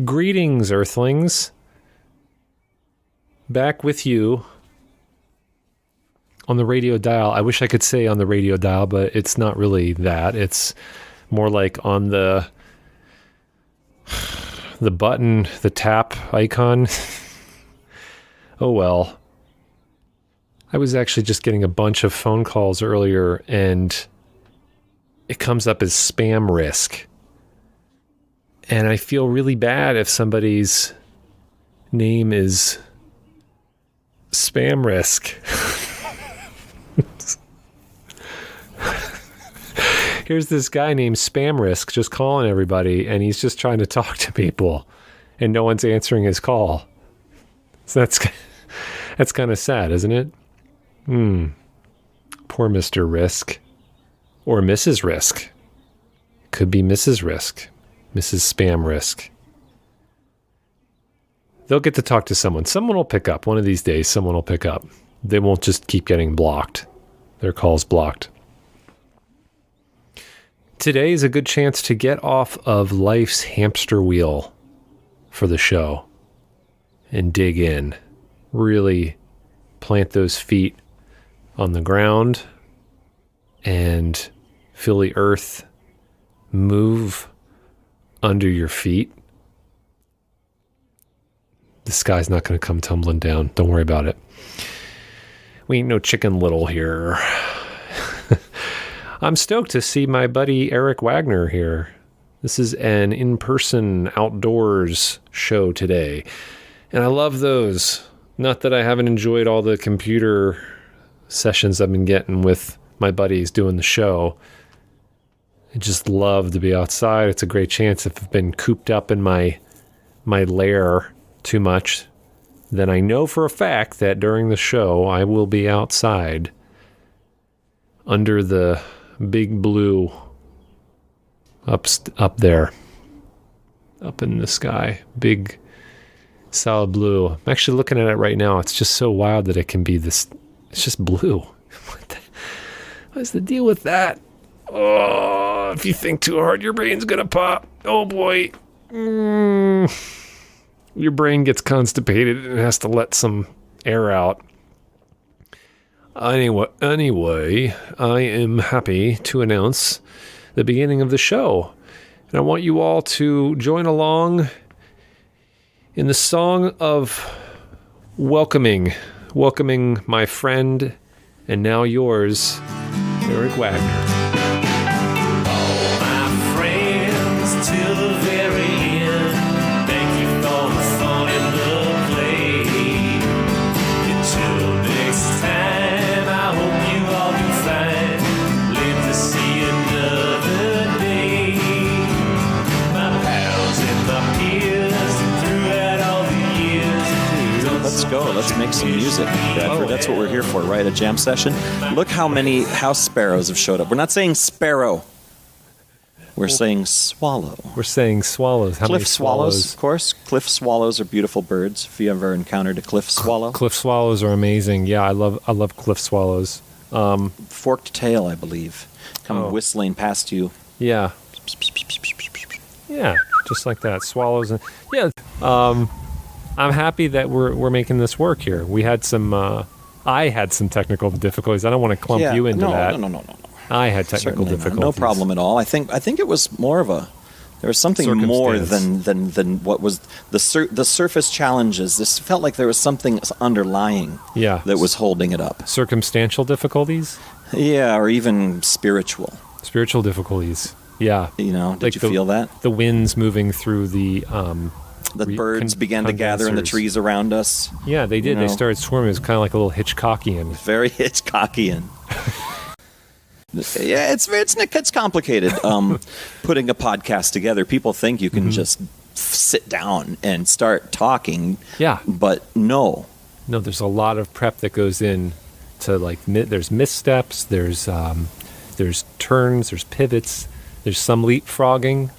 Greetings, Earthlings. Back with you on the radio dial. I wish I could say on the radio dial, but it's not really that. It's more like on the button, the tap icon. Oh well. I was actually just getting a bunch of phone calls earlier, and it comes up as spam risk. And I feel really bad if somebody's name is Spam Risk. Here's this guy named Spam Risk just calling everybody, and he's just trying to talk to people, and no one's answering his call. So that's kind of sad, isn't it? Poor Mr. Risk. Or Mrs. Risk. Could be Mrs. Risk. Mrs. Spam Risk. They'll get to talk to someone. Someone will pick up. One of these days, someone will pick up. They won't just keep getting blocked. Their call's blocked. Today is a good chance to get off of life's hamster wheel for the show and dig in. Really plant those feet on the ground and feel the earth move under your feet. The sky's not going to come tumbling down. Don't worry about it. We ain't no Chicken Little here. I'm stoked to see my buddy Eric Wagner here. This is an in-person outdoors show today. And I love those. Not that I haven't enjoyed all the computer sessions I've been getting with my buddies doing the show. I just love to be outside. It's a great chance. If I've been cooped up in my lair too much, then I know for a fact that during the show I will be outside under the big blue up there, up in the sky. Big solid blue. I'm actually looking at it right now. It's just so wild that it can be this. It's just blue. What's the deal with that? Oh, if you think too hard, your brain's gonna pop. Oh boy. Your brain gets constipated and has to let some air out. Anyway, I am happy to announce the beginning of the show. And I want you all to join along in the song of welcoming my friend and now yours, Eric Wagner. Let's make some music, Bradford. That's what we're here for, right? A jam session. Look how many house sparrows have showed up. We're not saying sparrow. We're saying swallow. We're saying swallows. How cliff many swallows, of course. Cliff swallows are beautiful birds. If you ever encountered a cliff swallow. Cliff swallows are amazing. Yeah, I love cliff swallows. Forked tail, I believe. Come whistling past you. Yeah. Yeah, just like that. Swallows. I'm happy that we're making this work here. We had some, I had some technical difficulties. I don't want to clump you into that. No. I had technical difficulties. No problem at all. I think it was more of there was something more than what was the surface challenges. This felt like there was something underlying that was holding it up. Circumstantial difficulties? Yeah, or even spiritual. Spiritual difficulties. Yeah. Did you feel that? The winds moving through the birds began to gather in the trees around us. Yeah, they did. They started swarming. It was kind of like a little Hitchcockian. Very Hitchcockian. Yeah, it's complicated. Putting a podcast together, people think you can just sit down and start talking. Yeah, but no. There's a lot of prep that goes in to there's missteps, there's turns, there's pivots, there's some leapfrogging.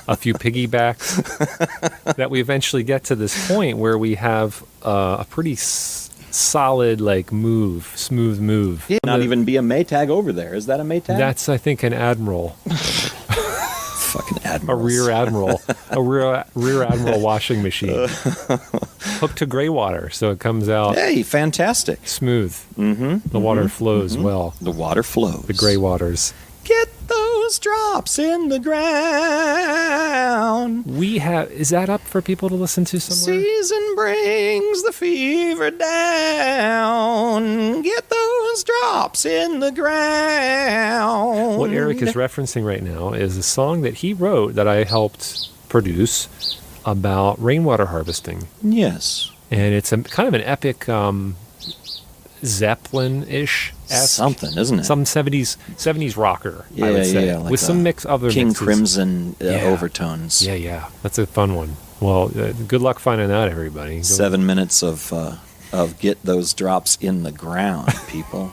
A few piggybacks that we eventually get to this point where we have a pretty solid smooth move. Yeah, not even be a Maytag over there. Is that a Maytag? That's, I think, an Admiral. fucking a admirals. rear admiral washing machine hooked to gray water, so it comes out. Hey, fantastic! Smooth. The water flows well. The water flows. The gray waters. Get those drops in the ground. Is that up for people to listen to somewhere? Season brings the fever down. Get those drops in the ground. What Eric is referencing right now is a song that he wrote that I helped produce about rainwater harvesting. Yes. And it's kind of an epic Zeppelin-ish something, isn't it? Some 70s rocker, I would say. Like with some other King mixes. Crimson overtones. Yeah. That's a fun one. Well, good luck finding that, everybody. 7 minutes of get those drops in the ground, people.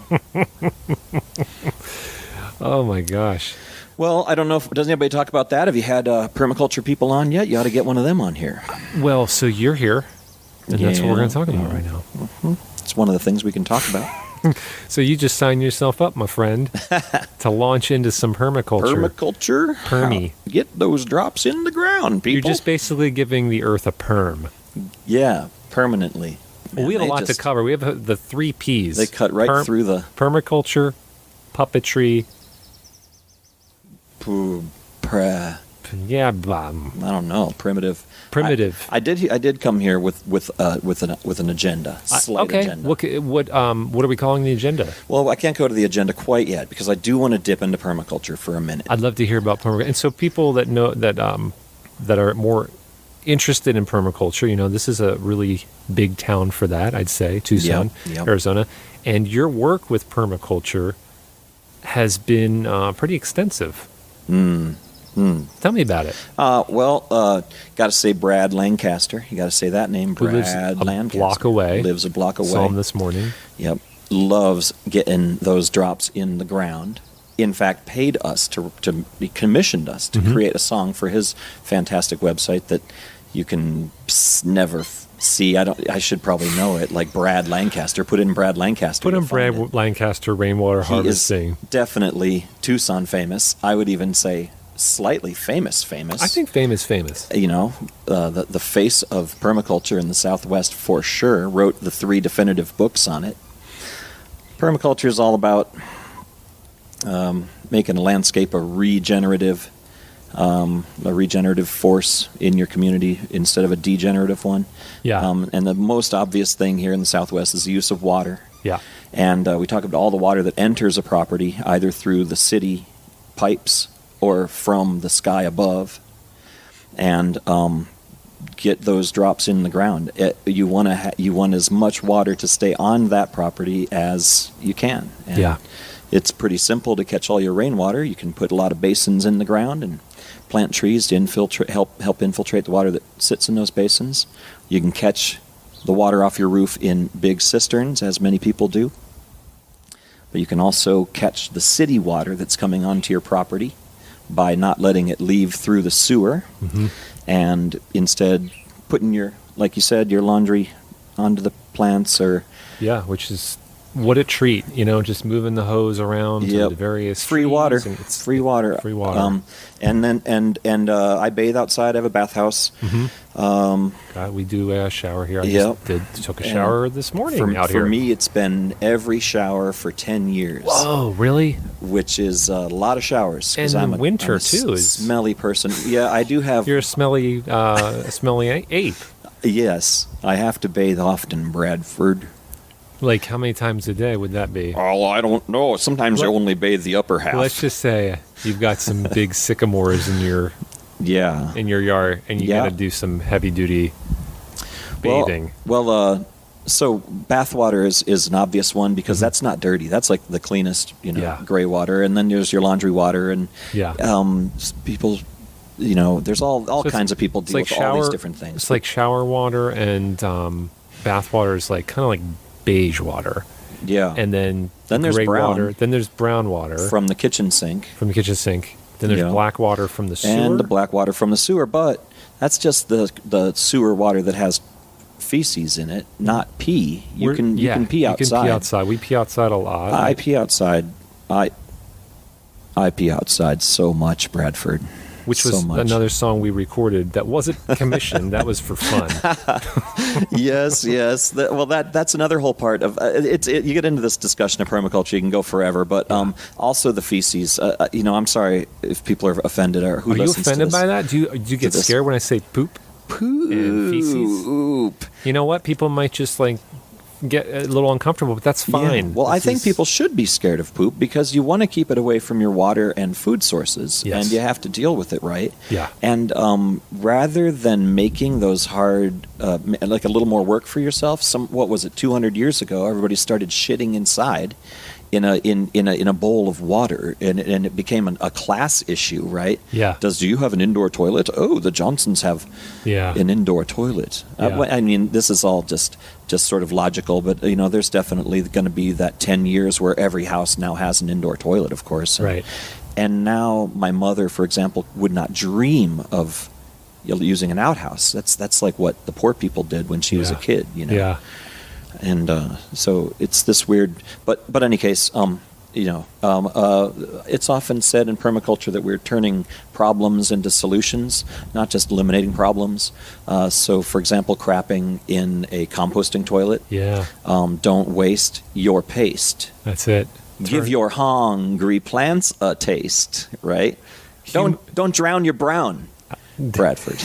Oh, my gosh. Well, I don't know does anybody talk about that? Have you had permaculture people on yet? You ought to get one of them on here. Well, so you're here, and that's what we're going to talk about right now. It's one of the things we can talk about. So you just signed yourself up, my friend, to launch into some permaculture. Permaculture? Permy. Get those drops in the ground, people. You're just basically giving the earth a perm. Yeah, permanently. Man, we have a lot to cover. We have the 3 Ps. They cut right through the... Permaculture, puppetry... I don't know. Primitive. I did come here with an agenda. Agenda. What are we calling the agenda? Well, I can't go to the agenda quite yet because I do want to dip into permaculture for a minute. I'd love to hear about permaculture. And so people that know that are more interested in permaculture, this is a really big town for that. I'd say Tucson, Arizona, and your work with permaculture has been pretty extensive. Tell me about it. Got to say Brad Lancaster. You got to say that name. Brad Lancaster. Block away. Lives a block away. Saw him this morning. Yep. Loves getting those drops in the ground. In fact, paid us commissioned us to create a song for his fantastic website that you can never see. I should probably know it. Like Brad Lancaster. Put in Brad Lancaster. Put in Brad Lancaster rainwater harvesting. He is definitely Tucson famous. I would even say slightly famous. I think famous. The face of permaculture in the Southwest for sure. Wrote the 3 definitive books on it. Permaculture is all about making a landscape a regenerative force in your community instead of a degenerative one. Yeah. And the most obvious thing here in the Southwest is the use of water. Yeah. And we talk about all the water that enters a property, either through the city pipes or from the sky above, and get those drops in the ground. You want as much water to stay on that property as you can. And it's pretty simple to catch all your rainwater. You can put a lot of basins in the ground and plant trees to help infiltrate the water that sits in those basins. You can catch the water off your roof in big cisterns, as many people do. But you can also catch the city water that's coming onto your property by not letting it leave through the sewer, and instead putting your laundry onto the plants, which is what a treat, just moving the hose around to the various free water. It's free water. And I bathe outside. I have a bathhouse. We do a shower here. I took a shower this morning out here. For me, it's been every shower for 10 years. Whoa, really? Which is a lot of showers. And I'm winter, too. Smelly person. Yeah, I do have... You're a smelly ape. Yes. I have to bathe often, Bradford. Like, how many times a day would that be? Oh, I don't know. Sometimes I only bathe the upper half. Let's just say you've got some big sycamores in your yard, and you got to do some heavy-duty bathing. So bathwater is an obvious one because that's not dirty. That's like the cleanest, gray water. And then there's your laundry water. And people, there's all kinds of people deal with all these different things. It's like shower water, and bathwater is like kind of like beige water. Yeah. And then there's brown water. Then there's brown water from the kitchen sink. Then there's black water from the sewer. And the black water from the sewer, but that's just the sewer water that has feces in it, not pee. You can pee outside. You can pee outside. We pee outside a lot. I pee outside. I pee outside so much, Bradford. which So was much. another song we recorded that wasn't commissioned. That was for fun. Yes. That's another whole part of you get into this discussion of permaculture, you can go forever, but also the feces. I'm sorry if people are offended or who Are you listens to offended this. by that? Do you get this. scared when I say poop and feces? Poop. You know what? People might just like get a little uncomfortable, but that's fine. Yeah. Well, I think people should be scared of poop because you want to keep it away from your water and food sources, Yes. and you have to deal with it, right? Yeah. And rather than making those hard, like a little more work for yourself, 200 years ago, everybody started shitting inside in a bowl of water, and it became a class issue, right? Yeah. Do you have an indoor toilet? Oh, the Johnsons have Yeah. an indoor toilet. Yeah. I mean, this is all just sort of logical, but there's definitely going to be that 10 years where every house now has an indoor toilet, of course. Right. And now my mother, for example, would not dream of using an outhouse. That's like what the poor people did when she was a kid. Yeah. And so it's this weird, but in any case, it's often said in permaculture that we're turning problems into solutions, not just eliminating problems. So, for example, crapping in a composting toilet. Yeah. Don't waste your paste. That's it. Give your hungry plants a taste, right? Don't drown your brown, Bradford.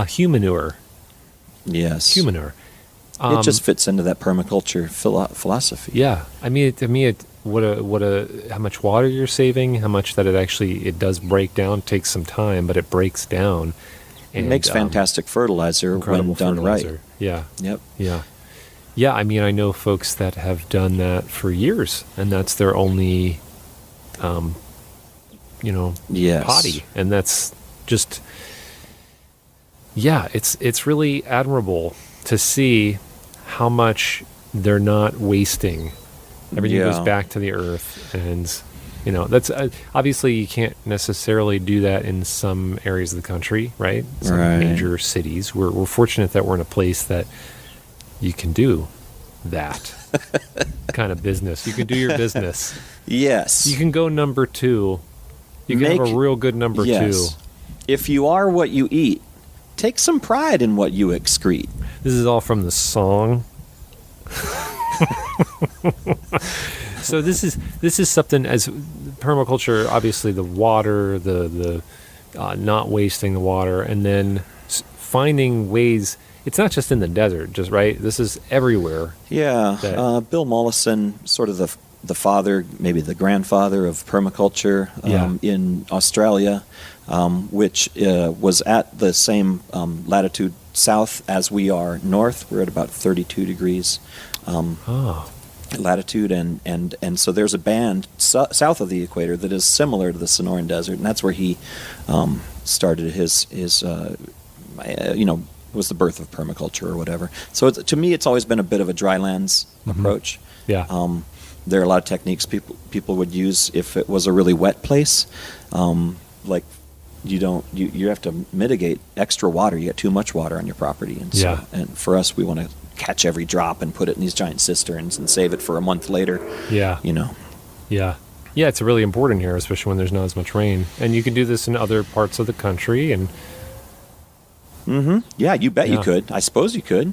Humanure. Yes. Humanure. It just fits into that permaculture philosophy. Yeah. I mean, to me, how much water you're saving, how much that it does break down, takes some time, but it breaks down. It makes fantastic fertilizer when done fertilizer. right. Yeah. Yep. Yeah. Yeah. I mean, I know folks that have done that for years, and that's their only, Yes. potty. And that's just, yeah, it's really admirable to see how much they're not wasting. Everything goes back to the earth, and that's obviously you can't necessarily do that in some areas of the country, right? Some major cities. We're fortunate that we're in a place that you can do that kind of business. You can do your business. Yes. You can go number 2. You can have a real good number 2. If you are what you eat, take some pride in what you excrete. This is all from the song. So this is something as permaculture. Obviously, the water, the not wasting the water, and then finding ways. It's not just in the desert, just right. This is everywhere. Yeah, Bill Mollison, sort of the father, maybe the grandfather of permaculture in Australia, which was at the same latitude south as we are north. We're at about 32 degrees latitude, and so there's a band south of the equator that is similar to the Sonoran Desert, and that's where he started his was the birth of permaculture or whatever. So to me, it's always been a bit of a drylands approach. Yeah. There are a lot of techniques people would use if it was a really wet place, like you have to mitigate extra water. You get too much water on your property, and and for us, we want to catch every drop and put it in these giant cisterns and save it for a month later. Yeah. Yeah. Yeah, it's really important here, especially when there's not as much rain. And you can do this in other parts of the country. And yeah, you bet you could. I suppose you could.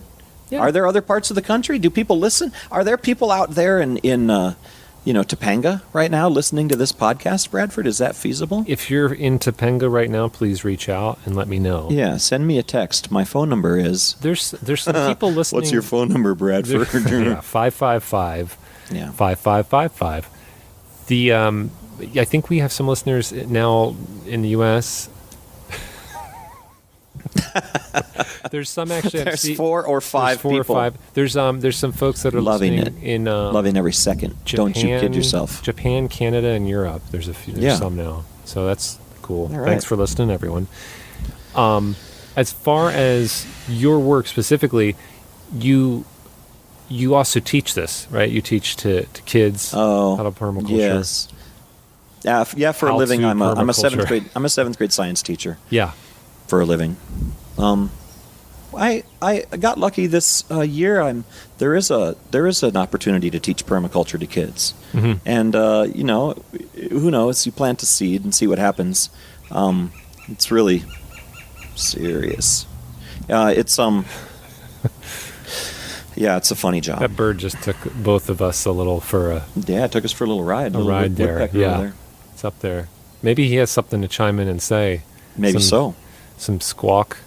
Yeah. Are there other parts of the country? Do people listen? Are there people out there in Topanga right now listening to this podcast, Bradford? Is that feasible? If you're in Topanga right now, please reach out and let me know. Yeah, send me a text. My phone number is... There's some people listening... What's your phone number, Bradford? 555 5555. I think we have some listeners now in the U.S. There's some actually. There's 4 or 5 4 people. or 5. There's some folks that are loving listening it. In loving every second. Japan, Don't you kid yourself. Japan, Canada, and Europe. There's a few. There's some now. So that's cool. All right. Thanks for listening, everyone. As far as your work specifically, you also teach this, right? You teach to kids how to permaculture. Yes. For a living, I'm a seventh grade science teacher. Yeah. For a living. I got lucky this year. There is an opportunity to teach permaculture to kids, and who knows? You plant a seed and see what happens. It's really serious. It's a funny job. That bird just took both of us a little for a it took us for a little ride. ride there. Woodpecker Yeah, over there. it's up there. Maybe he has something to chime in and say. Maybe Some squawk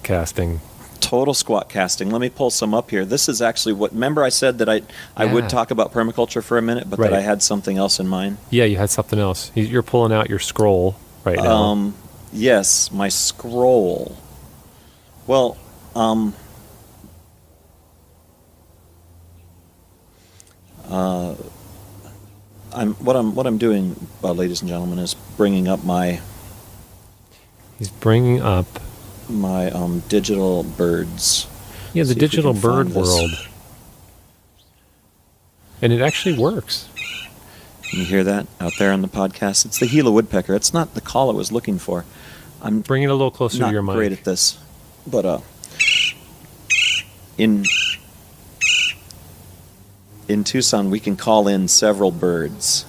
casting. Total squat casting. Let me pull some up here. This is actually what. Remember, I said that I would talk about permaculture for a minute, but that I had something else in mind. Yeah, you had something else. You're pulling out your scroll right now. Yes, my scroll. Well, what I'm doing, ladies and gentlemen, is bringing up my. He's bringing up my digital birds. Yeah, the digital bird world. And it actually works. Can you hear that out there on the podcast? It's the Gila woodpecker. It's not the call I was looking for. I'm Bring it a little closer to your mic. Not great at this, but in Tucson we can call in several birds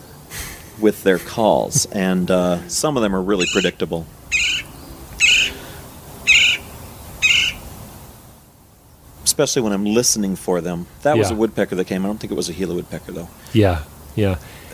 with their calls, and some of them are really predictable. Especially when I'm listening for them. That was a woodpecker that came. I don't think it was a Gila woodpecker though. Yeah.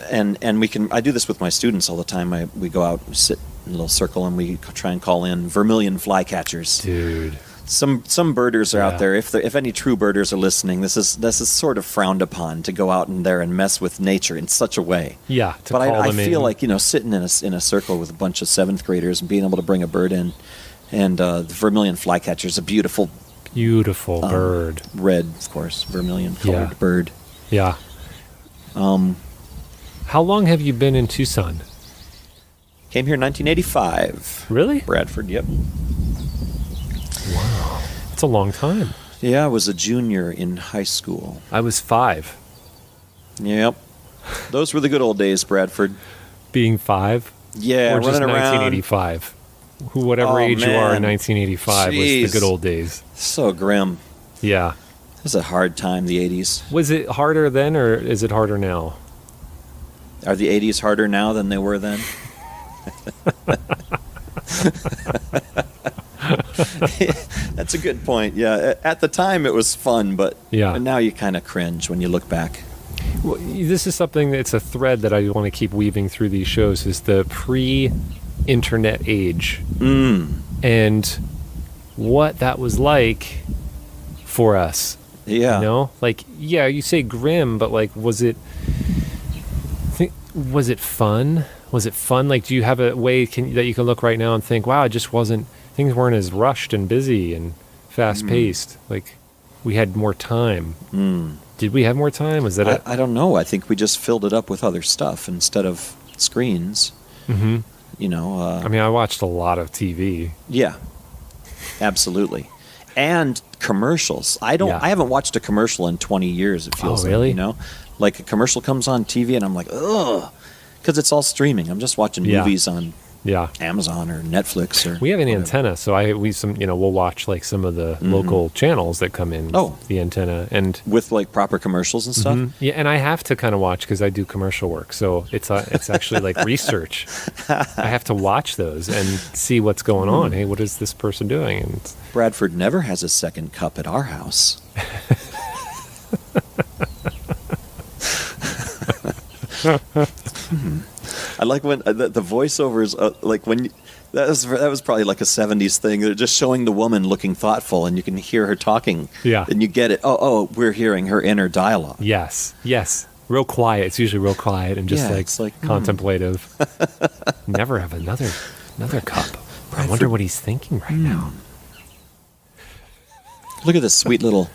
And I do this with my students all the time. We go out, we sit in a little circle, and we try and call in vermilion flycatchers. Dude. Some birders are out there. If any true birders are listening, this is sort of frowned upon to go out in there and mess with nature in such a way. Yeah. But I feel like sitting in a circle with a bunch of 7th graders and being able to bring a bird in, and the vermilion flycatcher is a beautiful bird. Red, of course, vermilion colored bird. Yeah. How long have you been in Tucson? Came here in 1985. Really? Bradford, yep. Wow. That's a long time. Yeah, I was a junior in high school. I was 5. Yep. Those were the good old days, Bradford. Being 5? Yeah, or just running around. 1985? Whatever age you are in 1985 was the good old days. So grim. Yeah. It was a hard time, the 80s. Was it harder then, or is it harder now? Are the 80s harder now than they were then? That's a good point. Yeah, at the time it was fun, but now you kind of cringe when you look back. Well, this is something that's a thread that I want to keep weaving through these shows, is the pre-internet age. And what that was like for us. Yeah. You say grim, but was it fun? Was it fun? Do you have a way that you can look right now and think, wow, it just wasn't, things weren't as rushed and busy and fast-paced. We had more time. Did we have more time? Was that I don't know. I think we just filled it up with other stuff instead of screens. Mm-hmm. I I watched a lot of TV. Yeah, absolutely. And commercials. I haven't watched a commercial in 20 years, it feels really? Like a commercial comes on TV and I'm like, ugh, because it's all streaming. I'm just watching movies on Amazon or Netflix or. We have an antenna, so we'll watch some of the local channels that come in. The antenna and with proper commercials and stuff. Yeah, and I have to kind of watch because I do commercial work, so it's actually research. I have to watch those and see what's going on. Hey, what is this person doing? And Bradford never has a second cup at our house. I like when the voiceovers, that was probably a 70s thing. They're just showing the woman looking thoughtful, and you can hear her talking. Yeah, and you get it. Oh, we're hearing her inner dialogue. Yes, real quiet. It's usually real quiet and just contemplative. Never have another cup. I wonder what he's thinking right now. Look at this sweet little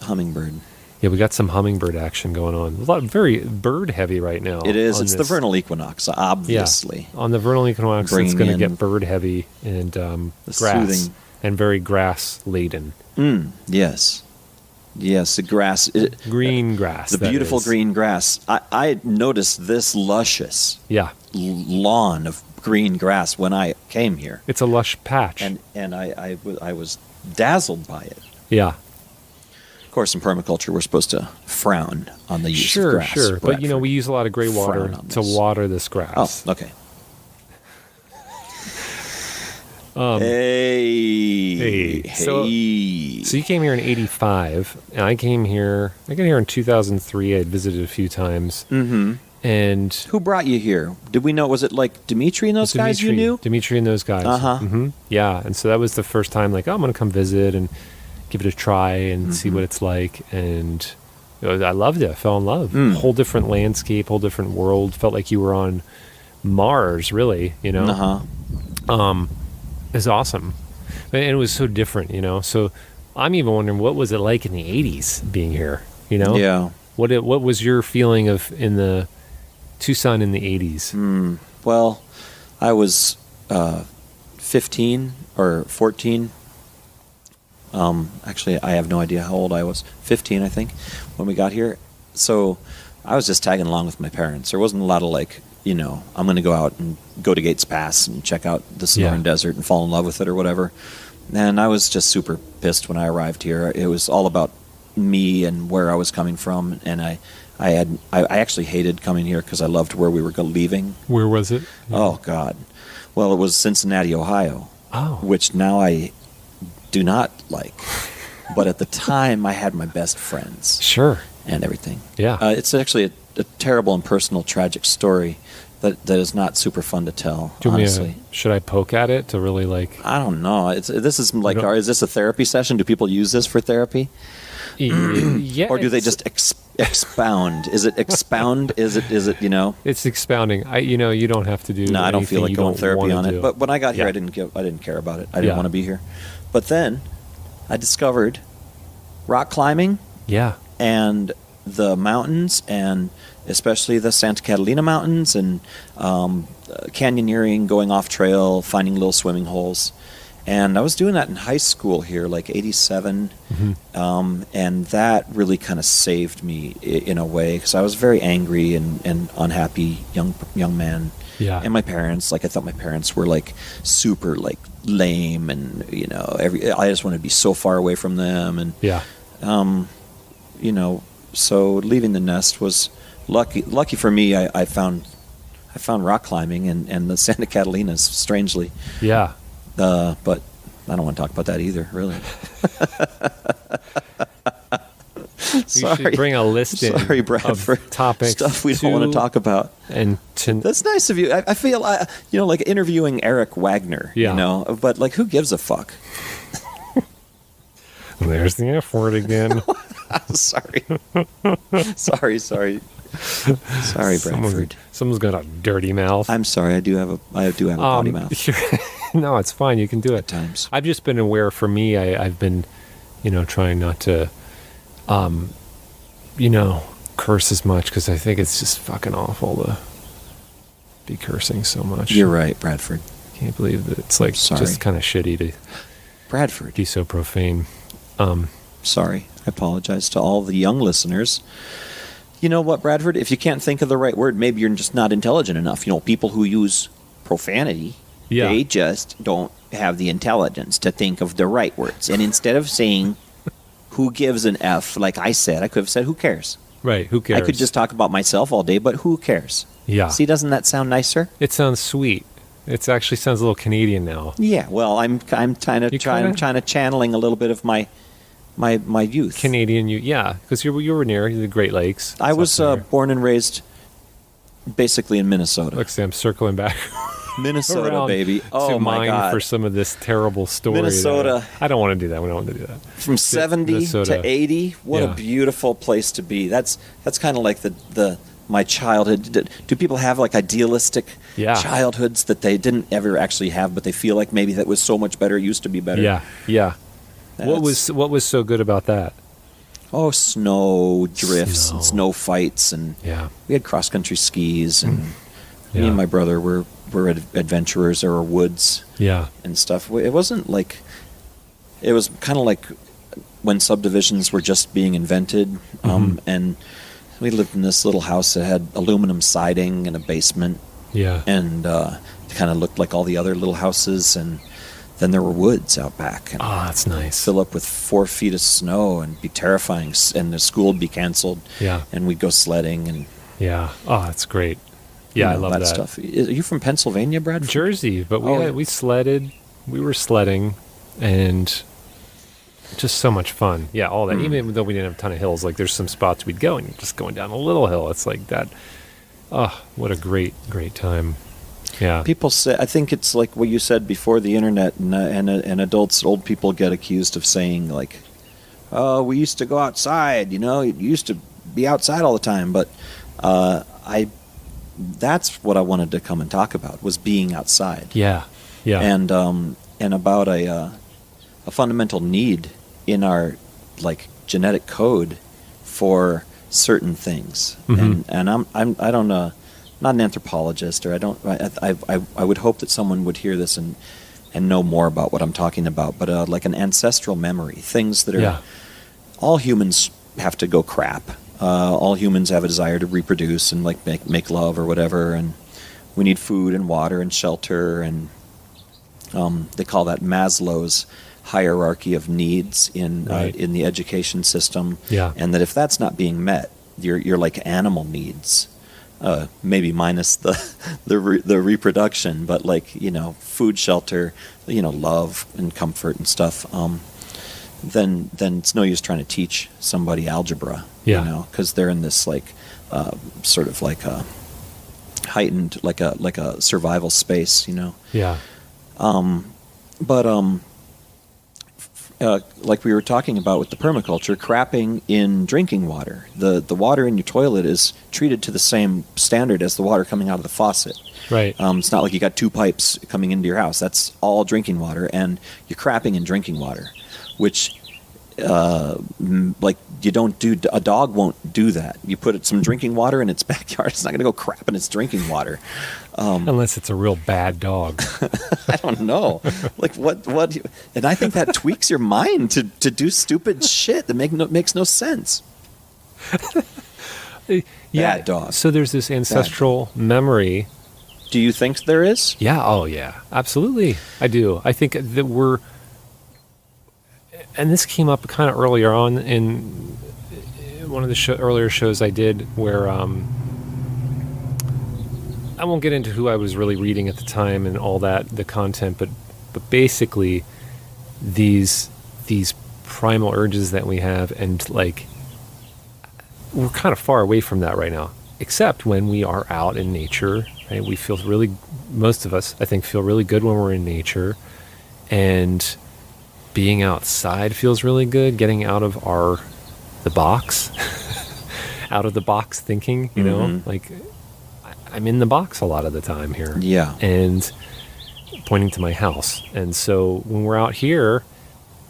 hummingbird. Yeah, we got some hummingbird action going on. A lot very bird heavy right now. It is. It's the vernal equinox, obviously. Yeah. On the vernal equinox, it's going to get bird heavy and grass soothing. And very grass laden. Yes, the grass. Green grass. The beautiful green grass. I noticed this luscious lawn of green grass when I came here. It's a lush patch. And I was dazzled by it. Yeah. Of course, in permaculture, we're supposed to frown on the use of grass. Sure. But, Bradford. we use a lot of gray water Frown on to this. water this grass. Oh, okay. Hey. So you came here in 85, and I got here in 2003. I had visited a few times. Mm-hmm. And Who brought you here? Did we know? Was it like Dimitri and those guys you knew? Dimitri and those guys. Uh-huh. Mm-hmm. Yeah. And so that was the first time, like, I'm going to come visit and give it a try and see what it's like. And I loved it. I fell in love. Whole different landscape, whole different world. Felt like you were on Mars, really, Uh-huh. It was awesome. And it was so different, So I'm even wondering, what was it like in the 80s being here, Yeah. What was your feeling of in the Tucson in the 80s? Well, I was 15 or 14. Actually, I have no idea how old I was. 15, I think, when we got here. So I was just tagging along with my parents. There wasn't a lot of I'm going to go out and go to Gates Pass and check out the Sonoran Desert and fall in love with it or whatever. And I was just super pissed when I arrived here. It was all about me and where I was coming from. And I actually hated coming here because I loved where we were leaving. Where was it? Oh, God. Well, it was Cincinnati, Ohio. Oh. Which now I do not like. But at the time, I had my best friends. Sure. And everything. Yeah. It's actually a terrible and personal, tragic story that is not super fun to tell, honestly. Should I poke at it to really I don't know. Is this a therapy session? Do people use this for therapy? Yeah. Or do they just expound? Is it expound? Is it? It's expounding. You don't have to do. No, I don't feel like going therapy on it. But when I got here, Yeah. I didn't care about it. I didn't want to be here. But then I discovered rock climbing. Yeah. And the mountains, and especially the Santa Catalina Mountains, and canyoneering, going off trail, finding little swimming holes. And I was doing that in high school here, like 87. And that really kind of saved me in a way, because I was very angry and unhappy young man. Yeah. And my parents, I thought my parents were super lame, and I just wanted to be so far away from them, and Yeah. So leaving the nest was lucky for me. I found rock climbing and the Santa Catalinas, strangely. Yeah. But I don't want to talk about that either, really. We should bring a list in Sorry, Bradford. of topics, stuff we don't want to talk about. And That's nice of you. I feel like interviewing Eric Wagner. Yeah. But who gives a fuck? There's the F word again. Sorry. Sorry, Bradford. Someone's got a dirty mouth. I'm sorry. I do have a potty mouth No, it's fine. You can do it. at times. I've just been aware. For me, I've been, trying not to, curse as much, because I think it's just fucking awful to be cursing so much. You're right, Bradford. Can't believe that it's Sorry. just kind of shitty to Bradford. be so profane. Sorry. I apologize to all the young listeners. You know what, Bradford? If you can't think of the right word, maybe you're just not intelligent enough. People who use profanity, Yeah. they just don't have the intelligence to think of the right words. And instead of saying, who gives an F, like I said, I could have said, who cares? Right. Who cares? I could just talk about myself all day, but who cares? Yeah. See, doesn't that sound nicer? It sounds sweet. It actually sounds a little Canadian now. Yeah, well, I'm kind of You trying kinda- to channeling a little bit of my youth. Canadian, yeah, because you were near the Great Lakes. I was Up there. born and raised basically in Minnesota. Look, see, I'm circling back. Minnesota, around baby. Oh to my mine God. for some of this terrible story. Minnesota. I don't want to do that. We don't want to do that. From 70 Minnesota. to 80, what Yeah. a beautiful place to be. That's kind of like my childhood. Do people have idealistic Yeah. childhoods that they didn't ever actually have, but they feel like maybe that was so much better, it used to be better? Yeah, yeah. That's- What was so good about that? Oh, snow drifts and Snow. snow fights, and Yeah, we had cross country skis, and me Yeah. and my brother were adventurers. There were woods yeah, and stuff. It wasn't like, it was kind of like when subdivisions were just being invented, and we lived in this little house that had aluminum siding and a basement, yeah. and it kind of looked like all the other little houses, and then there were woods out back. And that's nice. fill up with 4 feet of snow and be terrifying, and the school would be canceled. Yeah. And we'd go sledding and Yeah. Oh, that's great. Yeah, I love that stuff. Are you from Pennsylvania, Bradford? Jersey, but we sledded. We were sledding, and just so much fun. Yeah, all that. Even though we didn't have a ton of hills, like there's some spots we'd go and you're just going down a little hill. It's like that. Oh, what a great time. Yeah. People say, I think it's like what you said before the internet, and adults, old people get accused of saying like, "Oh, we used to go outside. You used to be outside all the time." But that's what I wanted to come and talk about, was being outside. Yeah. Yeah. And about a fundamental need in our like genetic code for certain things. And I don't know, not an anthropologist, or I would hope that someone would hear this and know more about what I'm talking about. But like an ancestral memory, things that are all humans have to go crap. All humans have a desire to reproduce and like make love or whatever, and we need food and water and shelter, and they call that Maslow's hierarchy of needs in the education system. Yeah. And that if that's not being met, you're like animal needs, maybe minus the reproduction, but like food, shelter, love and comfort and stuff. Then it's no use trying to teach somebody algebra. Yeah. Because they're in this like sort of like a heightened like a survival space. Yeah. But like we were talking about with the permaculture, crapping in drinking water. The water in your toilet is treated to the same standard as the water coming out of the faucet. Right. It's not like you got 2 pipes coming into your house. That's all drinking water, and you're crapping in drinking water, which like you don't do. A dog won't do that. You put some drinking water in its backyard, it's not going to go crap in its drinking water. Unless it's a real bad dog. I don't know. Like what? And I think that tweaks your mind to do stupid shit that makes no sense. Bad dog. So there's this ancestral memory. Do you think there is? Yeah. Oh, yeah. Absolutely. I do. I think that and this came up kind of earlier on in one of the earlier shows I did, where I won't get into who I was really reading at the time and all that, the content, but basically these primal urges that we have, and like we're kind of far away from that right now, except when we are out in nature, right? We feel most of us, I think, feel really good when we're in nature, and being outside feels really good, getting out of the box, out of the box thinking, like I'm in the box a lot of the time here. Yeah. And pointing to my house. And so when we're out here,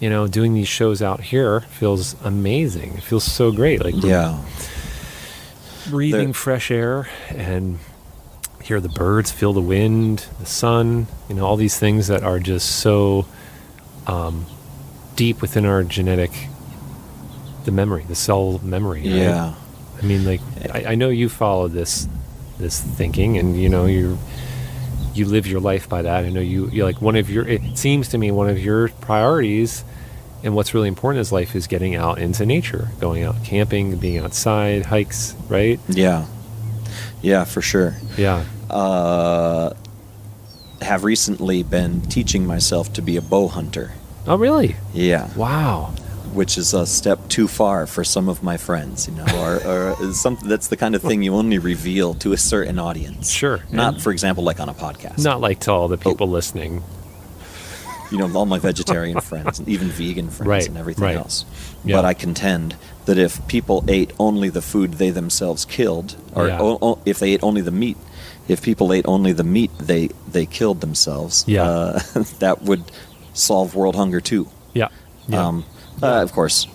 doing these shows out here feels amazing. It feels so great. Like breathing fresh air and hear the birds, feel the wind, the sun, all these things that are just so deep within our the memory, the cell memory. Right? Yeah. I mean, like, I know you follow this thinking, and you live your life by that. I know you like it seems to me one of your priorities and what's really important in life is getting out into nature, going out camping, being outside, hikes, right? Yeah. Yeah, for sure. Yeah. Have recently been teaching myself to be a bow hunter. Oh, really? Yeah. Wow. Which is a step too far for some of my friends, or something that's the kind of thing you only reveal to a certain audience. Sure. Not, for example, like on a podcast. Not like to all the people listening. All my vegetarian friends, and even vegan friends, and everything else. Yeah. But I contend that if people ate only the food they themselves killed, or if they ate only the meat, if people ate only the meat they killed themselves, that would solve world hunger too. Yeah. Of course,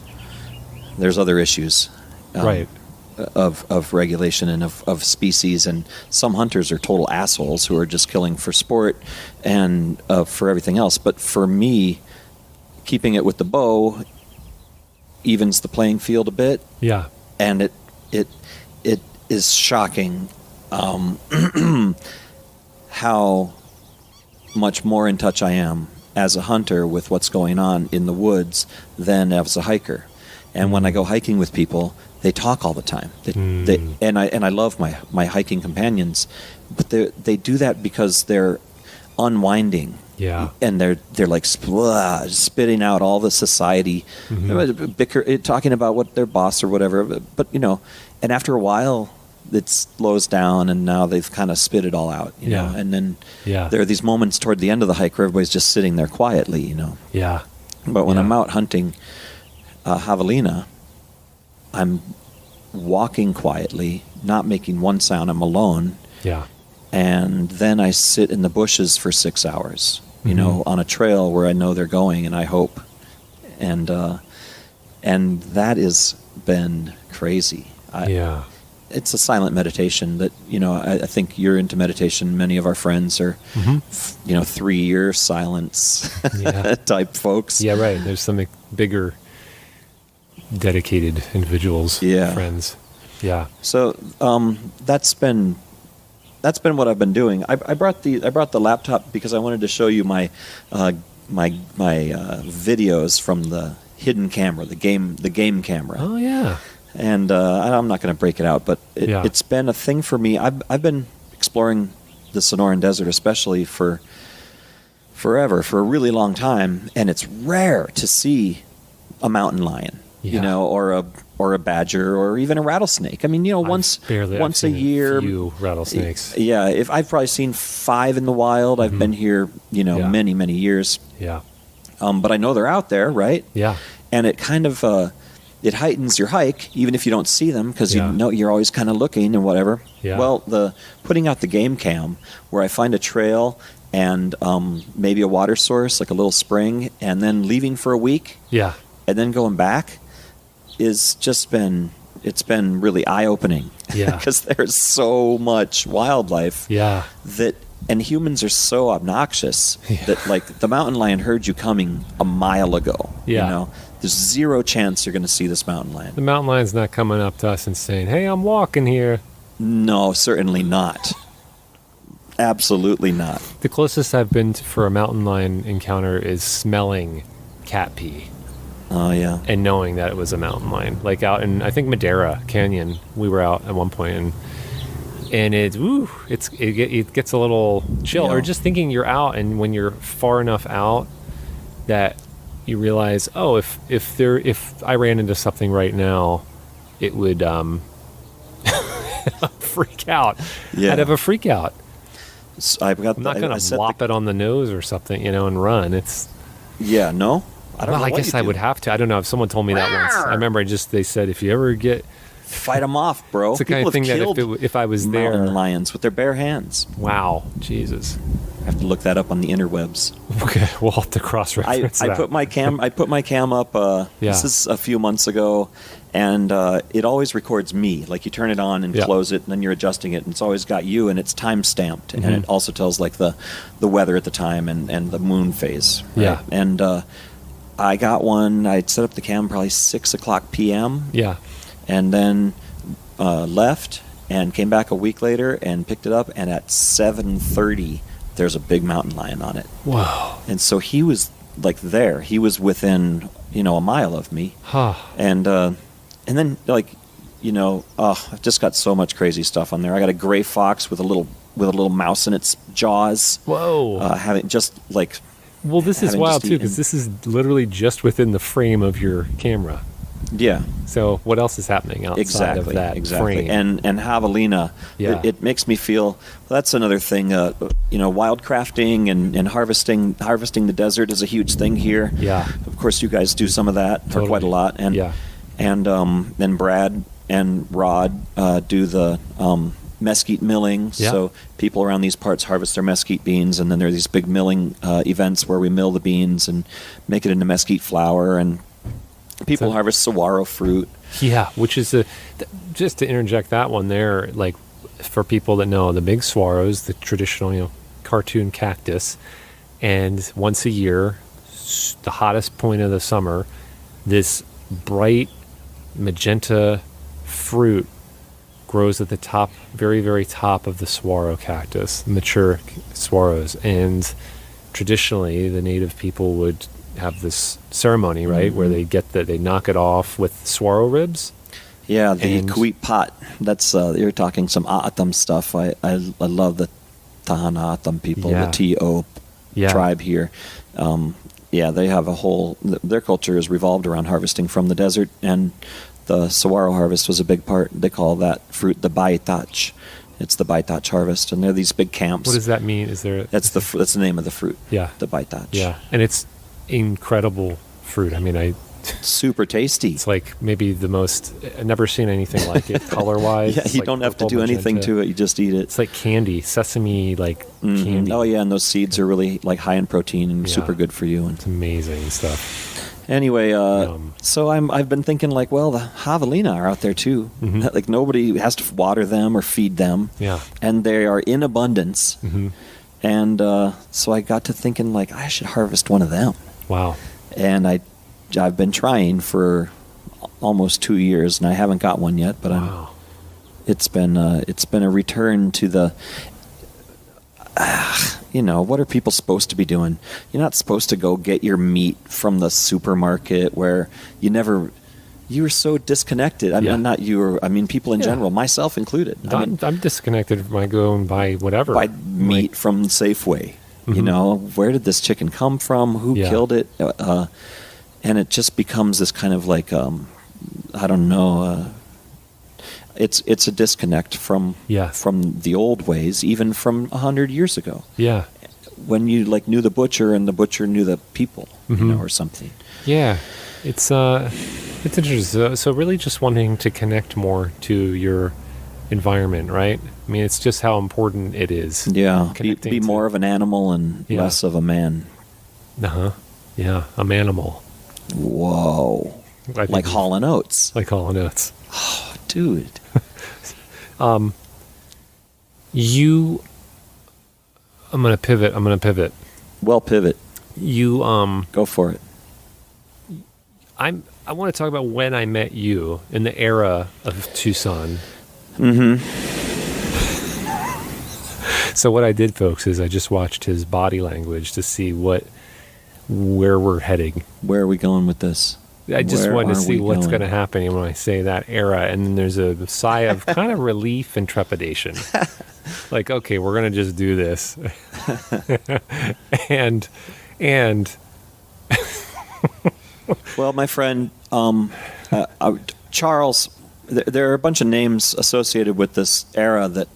there's other issues of regulation and of species, and some hunters are total assholes who are just killing for sport and for everything else. But for me, keeping it with the bow evens the playing field a bit. Yeah. And it is shocking how much more in touch I am as a hunter with what's going on in the woods than as a hiker. And when I go hiking with people, they talk all the time. And I love my hiking companions, but they do that because they're unwinding. Yeah. And they're like spitting out all the society, talking about what their boss or whatever. But and after a while, it slows down, and now they've kind of spit it all out, you know. And then there are these moments toward the end of the hike where everybody's just sitting there quietly, you know. Yeah. But when I'm out hunting javelina, I'm walking quietly, not making one sound. I'm alone. Yeah. And then I sit in the bushes for 6 hours, you know, on a trail where I know they're going, and I hope. And that has been crazy. It's a silent meditation that, you know, I think you're into meditation. Many of our friends are, 3-year silence type folks. Yeah, right. There's some bigger, dedicated individuals, friends. Yeah. So that's been what I've been doing. I brought the laptop because I wanted to show you my videos from the hidden camera, the game camera. Oh yeah. And I'm not going to break it out, but it's been a thing for me. I've been exploring the Sonoran Desert, especially for forever, for a really long time, and it's rare to see a mountain lion, you know, or a badger, or even a rattlesnake. I mean, you know, once a year, a few rattlesnakes. Yeah, if I've probably seen 5 in the wild. I've been here, you know, many years. Yeah. But I know they're out there, right? Yeah. And it kind of it heightens your hike, even if you don't see them, because you know you're always kind of looking and whatever. Yeah. Well, the putting out the game cam, where I find a trail and maybe a water source, like a little spring, and then leaving for a week. Yeah. And then going back is just been really eye-opening. Yeah. Because there's so much wildlife. Yeah. And humans are so obnoxious that, like, the mountain lion heard you coming a mile ago. Yeah. You know, there's zero chance you're going to see this mountain lion. The mountain lion's not coming up to us and saying, "Hey, I'm walking here." No, certainly not. Absolutely not. The closest I've been for a mountain lion encounter is smelling cat pee. Oh, yeah. And knowing that it was a mountain lion. Like out in, I think, Madera Canyon, we were out at one point, and it gets a little chill. Yeah. Or just thinking you're out, and when you're far enough out that you realize, oh, if I ran into something right now, it would freak out. Yeah. I'd have a freak out. So I'm not going to whop it on the nose or something, you know, and run. No. I don't know. I guess I would have to. I don't know if someone told me that once. I remember they said, if you ever get... Fight them off, bro. It's the kind of thing that if I was there... mountain lions with their bare hands. Wow. Jesus. I have to look that up on the interwebs. Okay, we'll have to cross-reference that. I put my cam up, this is a few months ago, and it always records me. Like, you turn it on and close it, and then you're adjusting it, and it's always got you, and it's time-stamped. And it also tells, like, the weather at the time and the moon phase. Right? Yeah. And I got one. I'd set up the cam probably 6 o'clock p.m. Yeah. And then left and came back a week later and picked it up, and at 7:30 there's a big mountain lion on it. Whoa. And so he was like there. He was within, you know, a mile of me. Huh. And then, like, you know, I've just got so much crazy stuff on there. I got a gray fox with a little mouse in its jaws. Whoa. Having just like... Well, this is wild, too, because this is literally just within the frame of your camera. Yeah. So what else is happening outside of that frame? And javelina, it makes me feel... That's another thing. You know, wildcrafting and harvesting the desert is a huge thing here. Yeah. Of course, you guys do some of that, or quite a lot. And then Brad and Rod do the mesquite milling. Yeah. So people around these parts harvest their mesquite beans, and then there are these big milling events where we mill the beans and make it into mesquite flour, and people harvest saguaro fruit. Yeah, which is just to interject that one there, like, for people that know, the big saguaro is the traditional, you know, cartoon cactus, and once a year, the hottest point of the summer, this bright magenta fruit grows at the top, very, very top of the saguaro cactus, mature saguaros, and traditionally the native people would have this ceremony, right, where they knock it off with saguaro ribs. Yeah, the And- kuit pot. That's you're talking some A'atam stuff. I love the Tahana A'atam people, Yeah. the T.O. Yeah. tribe here. Yeah, they have a whole. Their culture is revolved around harvesting from the desert, and the saguaro harvest was a big part. They call that fruit the baitach. It's the baitach harvest, and they're these big camps. What does that mean? Is there? That's the name of the fruit. Yeah. The baitach. Yeah, and it's incredible fruit. I mean, Super tasty. it's like maybe the most. I've never seen anything like it color-wise. Yeah, It's you like don't have to purple, do anything magenta. to it. You just eat it. It's like candy, sesame, like candy. Oh yeah, and those seeds are really like high in protein and Yeah. super good for you. And It's amazing stuff. anyway, Yum. so I've been thinking like, well, the javelina are out there too. Mhm. Like nobody has to water them or feed them, Yeah. and they are in abundance. Hmm. And so I got to thinking like I should harvest one of them. Wow. And I've been trying for almost 2 years, and I haven't got one yet. But Wow. it's been a return to the. What are people supposed to be doing? You're not supposed to go get your meat from the supermarket where you were so disconnected. I mean, Yeah. not you, I mean, people in Yeah. general, myself included. I mean, I'm disconnected from my go and buy whatever. buy meat from Safeway. You Mhm. know, where did this chicken come from? Who Yeah. killed it? And it just becomes this kind of like, I don't know. It's a disconnect from Yes. from the old ways, even from 100 years ago, Yeah. when you like knew the butcher and the butcher knew the people, Mhm. or something. Yeah. It's interesting. So really just wanting to connect more to your environment, right? I mean, it's just how important it is. Yeah, Connecting be to- more of an animal and Yeah. less of a man. Uh-huh. Yeah. I'm animal. Whoa, I think like we- Hall and Oates, Like Hall and Oates. dude. I'm going to pivot. Well, pivot. You, Go for it. I want to talk about when I met you in the era of Tucson. Mm-hmm. So what I did, folks, is I just watched his body language to see where we're heading. Where are we going with this? I just Where wanted to are see we what's going? going to happen when I say that era, and then there's a sigh of kind of relief and trepidation. Like, okay, we're going to just do this. and Well, my friend Charles, there are a bunch of names associated with this era that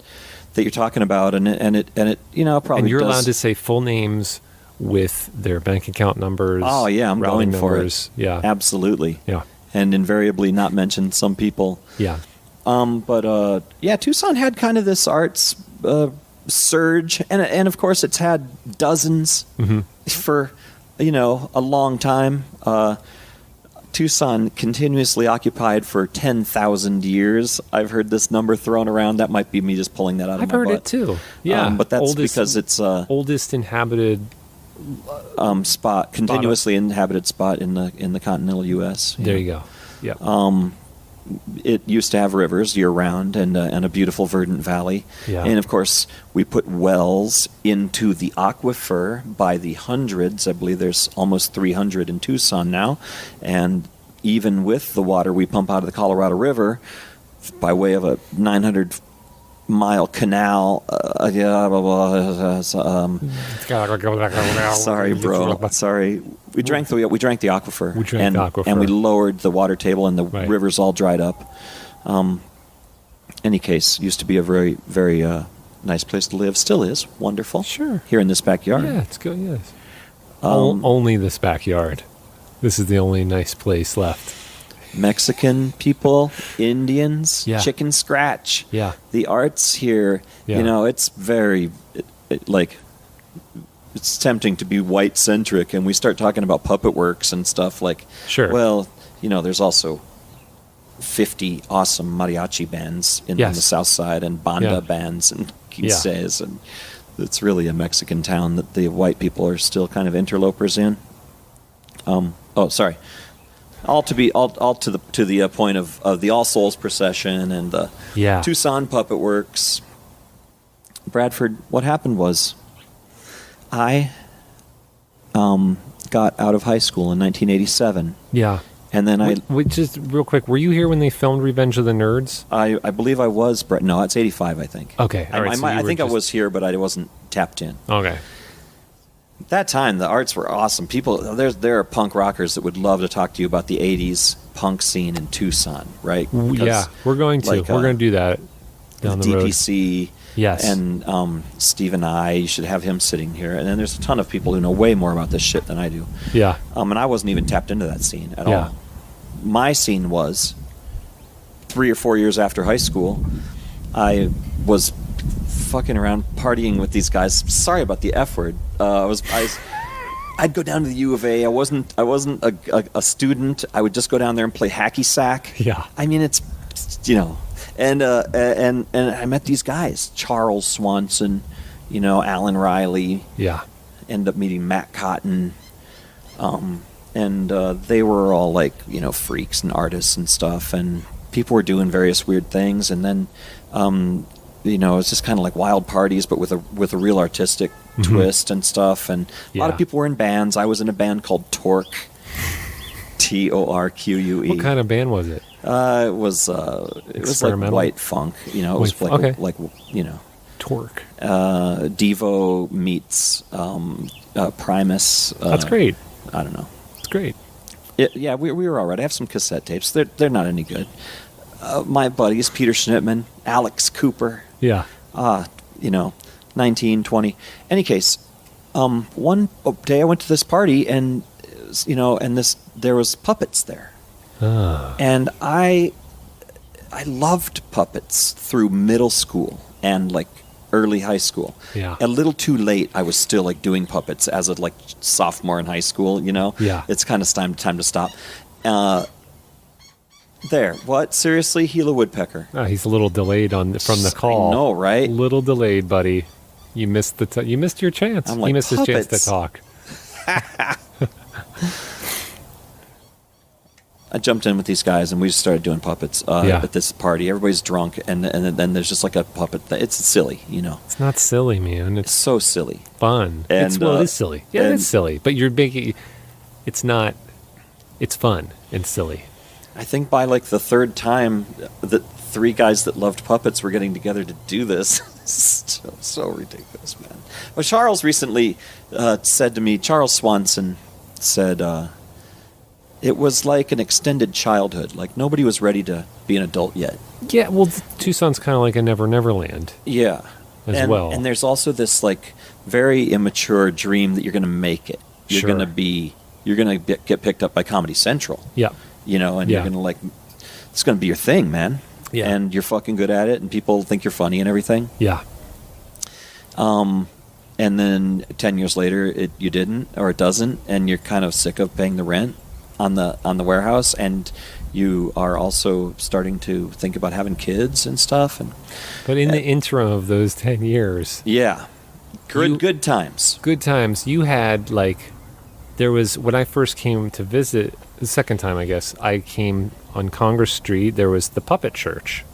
you're talking about, and it probably and you're does. allowed to say full names with their bank account numbers. Oh yeah, I'm routing going for numbers. it. Yeah, Absolutely. yeah, And invariably not mention some people. yeah. But Tucson had kind of this arts surge, and of course it's had dozens for a long time. Tucson continuously occupied for 10,000 years. I've heard this number thrown around. That might be me just pulling that out of I've my heard butt. it too. Yeah, but that's because it's oldest inhabited. continuously inhabited spot in the continental U.S. There you go. Yeah. It used to have rivers year round and a beautiful verdant valley. Yeah. And of course, we put wells into the aquifer by the hundreds. I believe there's almost 300 in Tucson now. And even with the water we pump out of the Colorado River by way of a 900-mile canal, sorry, bro. Sorry. We drank the aquifer. We drank and, the aquifer. and we lowered the water table, and the Right. rivers all dried up. Any case, used to be a very, very nice place to live. Still is wonderful. Sure. Here in this backyard. Yeah, it's good. Yes. Um, Only this backyard. This is the only nice place left. Mexican people, Indians, Yeah. chicken scratch. Yeah. The arts here, Yeah. it's very, it's tempting to be white centric, and we start talking about Puppet Works and stuff like. Sure. Well, there's also 50 awesome mariachi bands in Yes. the South Side, and banda Yeah. bands and quises, and it's really a Mexican town that the white people are still kind of interlopers in. Sorry. All to the point of the All Souls procession and the Yeah. Tucson Puppet Works. Bradford, what happened was I got out of high school in 1987. Yeah. And then just real quick, were you here when they filmed Revenge of the Nerds? I believe I was. No, it's 85, I think. Okay. All right, I think I was here, but I wasn't tapped in. Okay. At that time, the arts were awesome. There are punk rockers that would love to talk to you about the 80s punk scene in Tucson, right? Yeah, we're going to. We're going to do that down the road. DPC. Yes. And Steve I, you should have him sitting here. And then there's a ton of people who know way more about this shit than I do. Yeah. And I wasn't even tapped into that scene at all. My scene was 3 or 4 years after high school. I was fucking around partying with these guys. Sorry about the F word. I'd go down to the U of A. I wasn't a student. I would just go down there and play hacky sack. Yeah. I mean, it's and I met these guys, Charles Swanson, Alan Riley. Yeah. Ended up meeting Matt Cotton. And they were all like, freaks and artists and stuff, and people were doing various weird things. And then, it's just kind of like wild parties, but with a real artistic twist and stuff. And a lot of people were in bands. I was in a band called Torque, Torque. What kind of band was it? It was like white funk. It was like Torque. Devo meets Primus. That's great. I don't know. Great. We were all right. I have some cassette tapes. They're not any good. My buddies, Peter Schnittman, Alex Cooper. Yeah. 19, 20. Any case, one day I went to this party and, there was puppets there. And I loved puppets through middle school and like early high school. Yeah. A little too late, I was still like doing puppets as a like sophomore in high school, Yeah. It's kind of time to stop. There. What? Seriously? Gila Woodpecker. Oh, he's a little delayed from the call. I know, right? A little delayed, buddy. You missed you missed your chance. I'm like, he missed his chance to puppets. talk. I jumped in with these guys and we just started doing puppets at this party. Everybody's drunk, and then there's just like a puppet. It's silly, It's not silly, man. It's so silly. fun. And, it is silly. Yeah, it's silly. But you're making it's not. It's fun and silly. I think by like the third time, the 3 guys that loved puppets were getting together to do this. so ridiculous, man. Well, Charles recently said to me, Charles Swanson said, it was like an extended childhood. Like nobody was ready to be an adult yet. Yeah, well, Tucson's kind of like a Never Land. Yeah. Well. And there's also this like very immature dream that you're going to make it. You're going to get picked up by Comedy Central. Yeah. And you're going to it's going to be your thing, man. Yeah. And you're fucking good at it, and people think you're funny and everything. Yeah. And then 10 years later, you didn't, or it doesn't, and you're kind of sick of paying the rent on the warehouse, and you are also starting to think about having kids and stuff. But in the interim of those 10 years, yeah, good times. Good times. You had there was when I first came to visit the second time, I guess I came on Congress Street. There was the Puppet Church,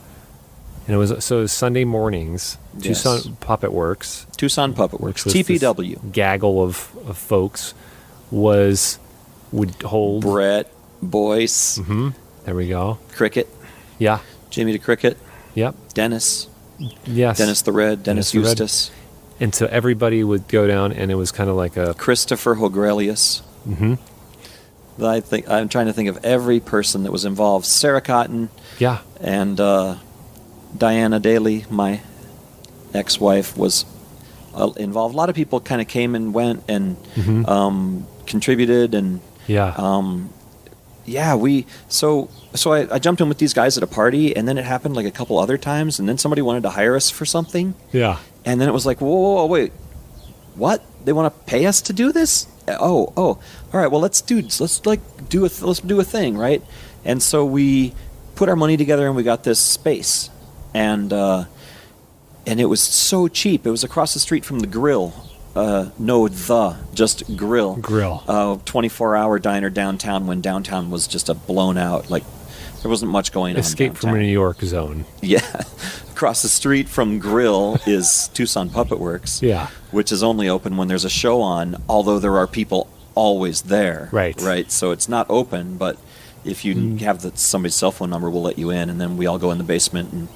and it was Sunday mornings. Yes. Tucson Puppet Works. Tucson Puppet Works. TPW. Gaggle of folks would hold Brett, Boyce. Mm-hmm. There we go. Cricket. Yeah. Jimmy the Cricket. Yep. Dennis. Yes. Dennis the Red. Dennis Eustace. And so everybody would go down, and it was kind of like a Christopher Hogrelius. Mm-hmm. I'm trying to think of every person that was involved. Sarah Cotton. Yeah. And Diana Daly, my ex-wife, was involved. A lot of people kind of came and went and contributed, and I jumped in with these guys at a party, and then it happened like a couple other times, and then somebody wanted to hire us for something. Yeah. And then it was like, whoa, wait, what? They want to pay us to do this? Oh, all right. Well, let's do a thing, right? And so we put our money together, and we got this space, and it was so cheap. It was across the street from the Grill. Just Grill. 24-hour diner downtown, when downtown was just a blown out, like There wasn't much going on. Escape downtown. from a New York zone. Yeah. Across the street from Grill is Tucson Puppet Works. Yeah. Which is only open when there's a show on, although there are people always there. Right. Right. So it's not open, but if you have somebody's cell phone number, we'll let you in, and then we all go in the basement and,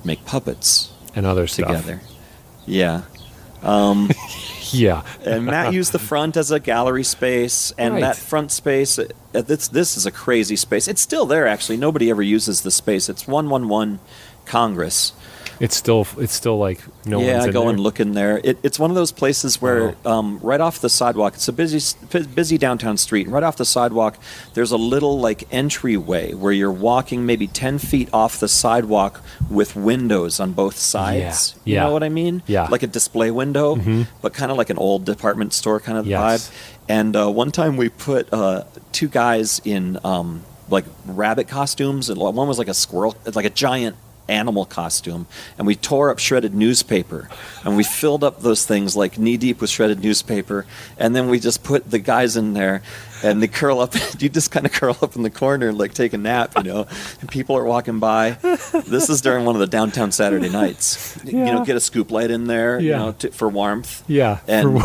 make puppets And other stuff. together. Yeah. Yeah. And Matt used the front as a gallery space, and Right. that front space, this is a crazy space. It's still there, actually. Nobody ever uses the space. It's 111 Congress. It's still like no one's in I go there. and look in there. It's one of those places where right off the sidewalk, it's a busy downtown street. And right off the sidewalk, there's a little like entryway where you're walking maybe 10 feet off the sidewalk with windows on both sides. Yeah. You know what I mean? Yeah. Like a display window, but kind of like an old department store kind of Yes. vibe. And one time we put two guys in like rabbit costumes, and one was like a squirrel, like a giant animal costume, and we tore up shredded newspaper, and we filled up those things like knee deep with shredded newspaper, and then we just put the guys in there, and they curl up. You just kind of curl up in the corner and like take a nap, and people are walking by. This is during one of the downtown Saturday nights. Yeah. Get a scoop light in there, Yeah. for warmth. Yeah. And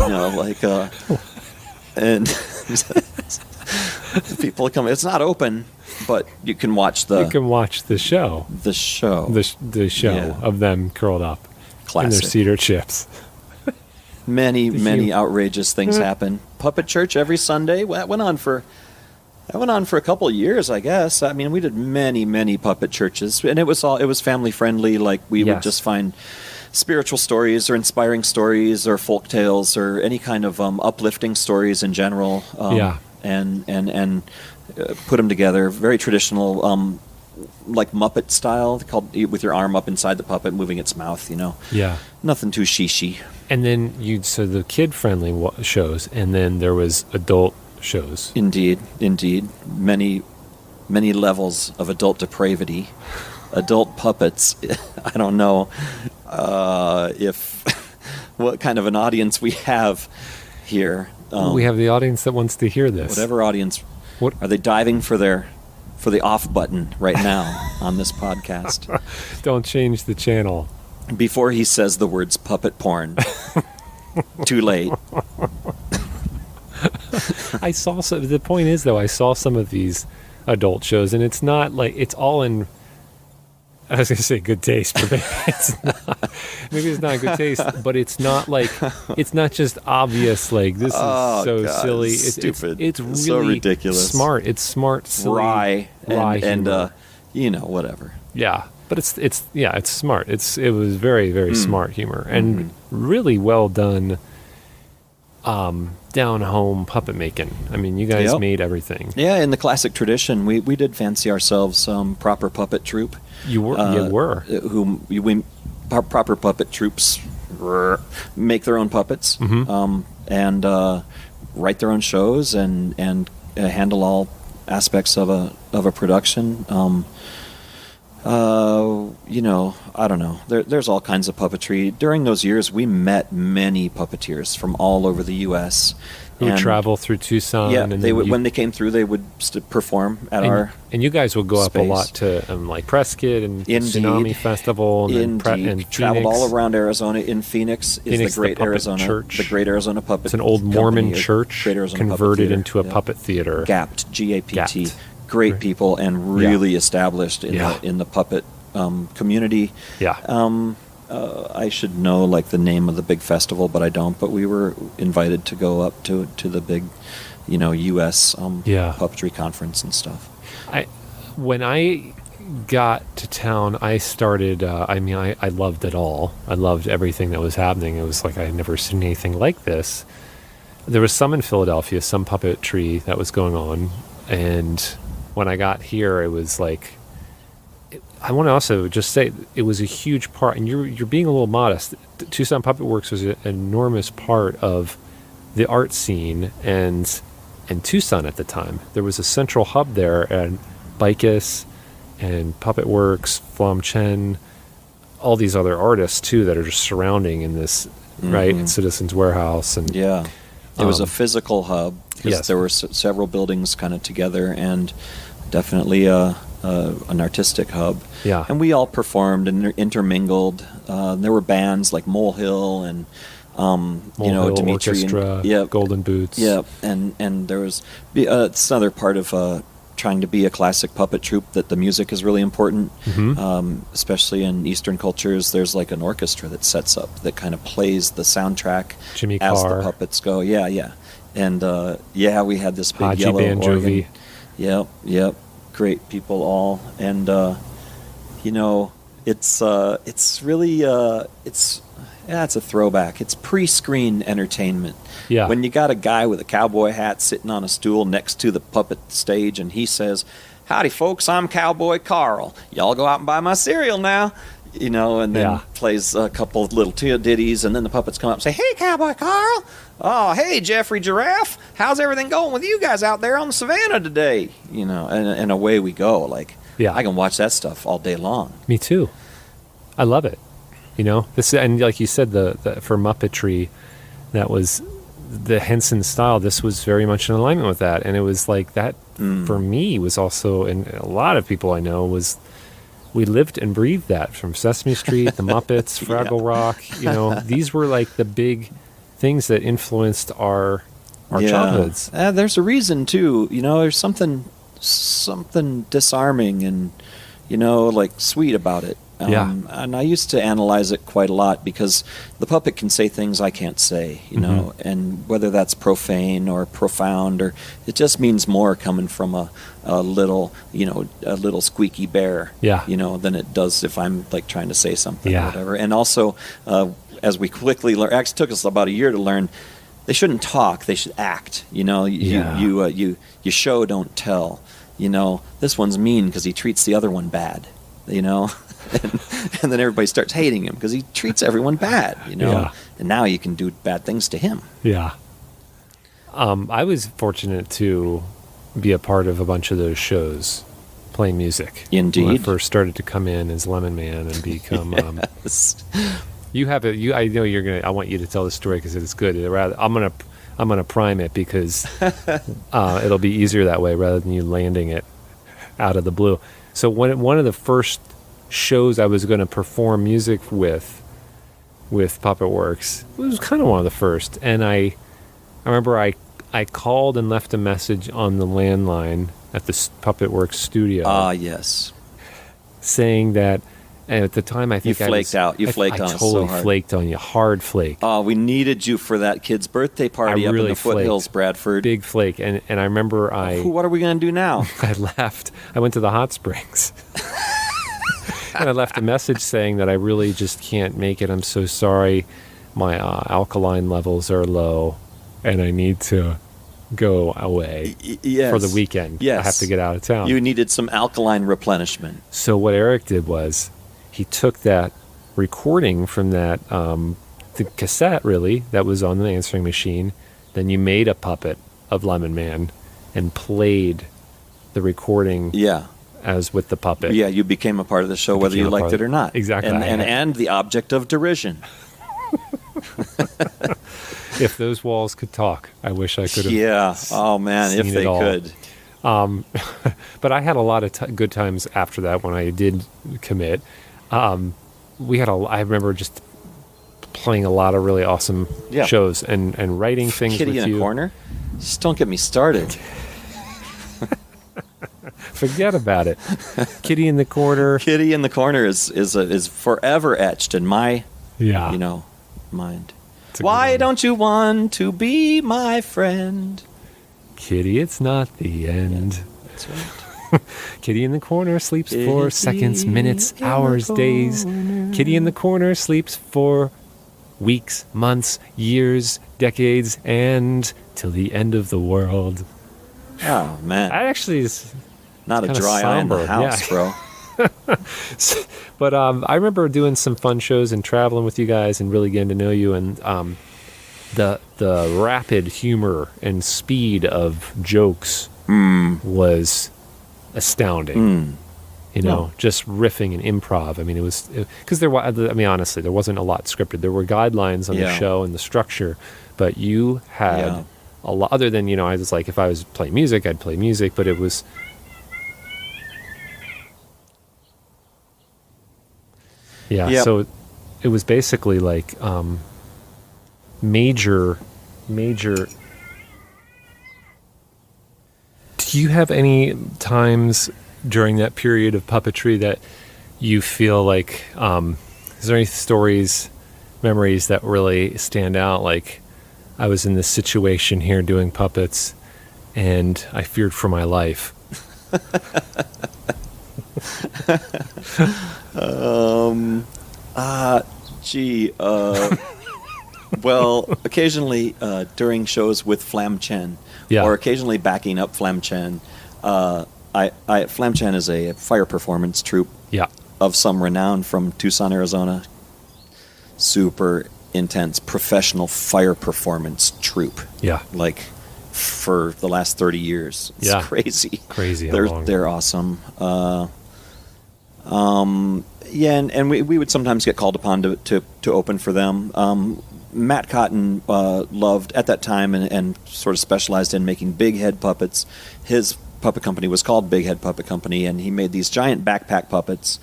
and people come. It's not open, but you can watch You can watch the show. the show. The show Yeah. of them curled up in Classic. their cedar chips. Many outrageous things happen. Puppet church every Sunday. That went on for a couple of years, I guess. I mean, we did many puppet churches, and it was family friendly. Like we would Yes. just find spiritual stories or inspiring stories or folk tales or any kind of uplifting stories in general. Yeah. And put them together. Very traditional, like Muppet style, called with your arm up inside the puppet, moving its mouth. Yeah. Nothing too shishi. And then so the kid-friendly shows, and then there was adult shows. Indeed. Many levels of adult depravity. Adult puppets. I don't know if what kind of an audience we have here. We have the audience that wants to hear this. Whatever audience. What? Are they diving for the off button right now on this podcast? Don't change the channel. Before he says the words puppet porn. Too late. I saw some. The point is, though, I saw some of these adult shows, and it's not like it's all in. I was going to say good taste, but maybe it's not. Maybe it's not good taste, but it's not like it's not just obvious. Like this is so God, silly. it's stupid. It's really So ridiculous. Smart. It's smart, silly, Wry and humor. whatever. Yeah, but it's smart. It was very smart humor and really well done. Down home puppet making. I mean, you guys Yep. made everything. Yeah, in the classic tradition, we did fancy ourselves proper puppet troupe. You were. Proper puppet troops make their own puppets and write their own shows and handle all aspects of a production. I don't know. There's all kinds of puppetry. During those years, we met many puppeteers from all over the U.S. Who would travel through Tucson. Yeah, and they would. When they came through, they would perform at our. And you guys would go up a space. lot to like Prescott and Indeed. Tsunami Festival and, and traveled Phoenix. all around Arizona. In Phoenix is Phoenix, the Great Puppet Arizona Church. the Great Arizona Puppet. It's an old Mormon church Great Arizona Puppet converted Theater. into a Yeah. puppet theater. GAPT, GAPT. GAPT. Great people and really established in Yeah. the puppet community. Yeah. I should know like the name of the big festival, but I don't. But we were invited to go up to the big, U.S. Puppetry conference and stuff. When I got to town, I started. I loved it all. I loved everything that was happening. It was like I had never seen anything like this. There was some in Philadelphia, some puppetry that was going on, and when I got here, it was like. I want to also just say it was a huge part, and you're being a little modest. Tucson Puppet Works was an enormous part of the art scene and Tucson at the time. There was a central hub there, and Bicus and Puppet Works, Flom Chen, all these other artists too that are just surrounding in this right and Citizens Warehouse and Yeah, it was a physical hub because Yes. there were several buildings kind of together, and definitely an artistic hub. Yeah. And we all performed and intermingled. There were bands like Molehill and Molehill Dimitri Orchestra, and, Golden Boots. Yeah, and there was it's another part of trying to be a classic puppet troupe, that the music is really important, especially in Eastern cultures. There's like an orchestra that sets up, that kind of plays the soundtrack Jimmy as Carr. the puppets go. Yeah. And we had this big Haji yellow Banjovi. organ. Yep. Great people all. And, it's really, it's a throwback. It's pre-screen entertainment. Yeah. When you got a guy with a cowboy hat sitting on a stool next to the puppet stage and he says, "Howdy, folks, I'm Cowboy Carl. Y'all go out and buy my cereal now." And then plays a couple of little ditties, and then the puppets come up and say, "Hey, Cowboy Carl. Oh, hey, Jeffrey Giraffe. How's everything going with you guys out there on the savannah today?" And away we go. Like, I can watch that stuff all day long. Me too. I love it. This, and like you said, the for Muppetry, that was the Henson style. This was very much in alignment with that, and it was like that for me was also, and a lot of people I know was. We lived and breathed that, from Sesame Street, the Muppets, Fraggle Rock. These were like the big things that influenced our childhoods. There's a reason too. There's something disarming and like sweet about it. And I used to analyze it quite a lot, because the puppet can say things I can't say, and whether that's profane or profound, or it just means more coming from a little squeaky bear, than it does if I'm like trying to say something or whatever. And also, as we quickly learned, actually took us about a year to learn, they shouldn't talk, they should act. You show, don't tell. This one's mean because he treats the other one bad. And then everybody starts hating him because he treats everyone bad, and now you can do bad things to him. I was fortunate to be a part of a bunch of those shows, playing music. Indeed. When I first started to come in as Lemon Man and become. Yes. You have it. I know you're gonna. I want you to tell the story because it's good. I'm gonna prime it because it'll be easier that way rather than you landing it out of the blue. So one of the first shows I was going to perform music with Puppet Works, it was kind of one of the first, and I remember I called and left a message on the landline at the Puppet Works studio. Yes. Saying that, and at the time I think you flaked out. You flaked on us so hard. I totally flaked on you, hard flake. Oh, we needed you for that kid's birthday party up in the foothills, Bradford. Big flake, and I remember what are we going to do now? I left. I went to the hot springs. And I left a message saying that I really just can't make it. I'm so sorry. My alkaline levels are low, and I need to go away for the weekend. Yes. I have to get out of town. You needed some alkaline replenishment. So what Eric did was he took that recording from that the cassette, really, that was on the answering machine. Then you made a puppet of Lemon Man and played the recording. As with the puppet. Yeah, you became a part of the show whether you liked it or not. Exactly. And the object of derision. If those walls could talk, I wish I could have. Yeah. Oh, man, if they could. But I had a lot of good times after that when I did commit. We had I remember just playing a lot of really awesome shows and writing things Kitty with in you. a corner? Just don't get me started. Forget about it. Kitty in the corner. Kitty in the corner is forever etched in my mind. Why don't you want to be my friend? Kitty, it's not the end. Yeah, that's right. Kitty in the corner sleeps for seconds, minutes, hours, days. Kitty in the corner sleeps for weeks, months, years, decades, and till the end of the world. Oh, man. That actually is not a dry eye in the house, bro. But I remember doing some fun shows and traveling with you guys and really getting to know you, and the rapid humor and speed of jokes was astounding. Just riffing and improv. I mean, it was because honestly, there wasn't a lot scripted. There were guidelines on the show and the structure, but you had a lot. Other than I was like, if I was playing music, I'd play music, but it was. Yeah. Yep. So it was basically like major. Do you have any times during that period of puppetry that you feel like, is there any stories, memories that really stand out? Like, I was in this situation here doing puppets and I feared for my life. Well, occasionally during shows with Flam Chen, Yeah. or occasionally backing up Flam Chen. Flam Chen is a fire performance troupe Yeah. of some renown from Tucson, Arizona. Super intense professional fire performance troupe. Yeah. Like for the last 30 years. It's Yeah. crazy. Crazy how They're long. they're awesome. Yeah, and we would sometimes get called upon to open for them. Matt Cotton loved at that time and sort of specialized in making big head puppets. His puppet company was called Big Head Puppet Company, and he made these giant backpack puppets.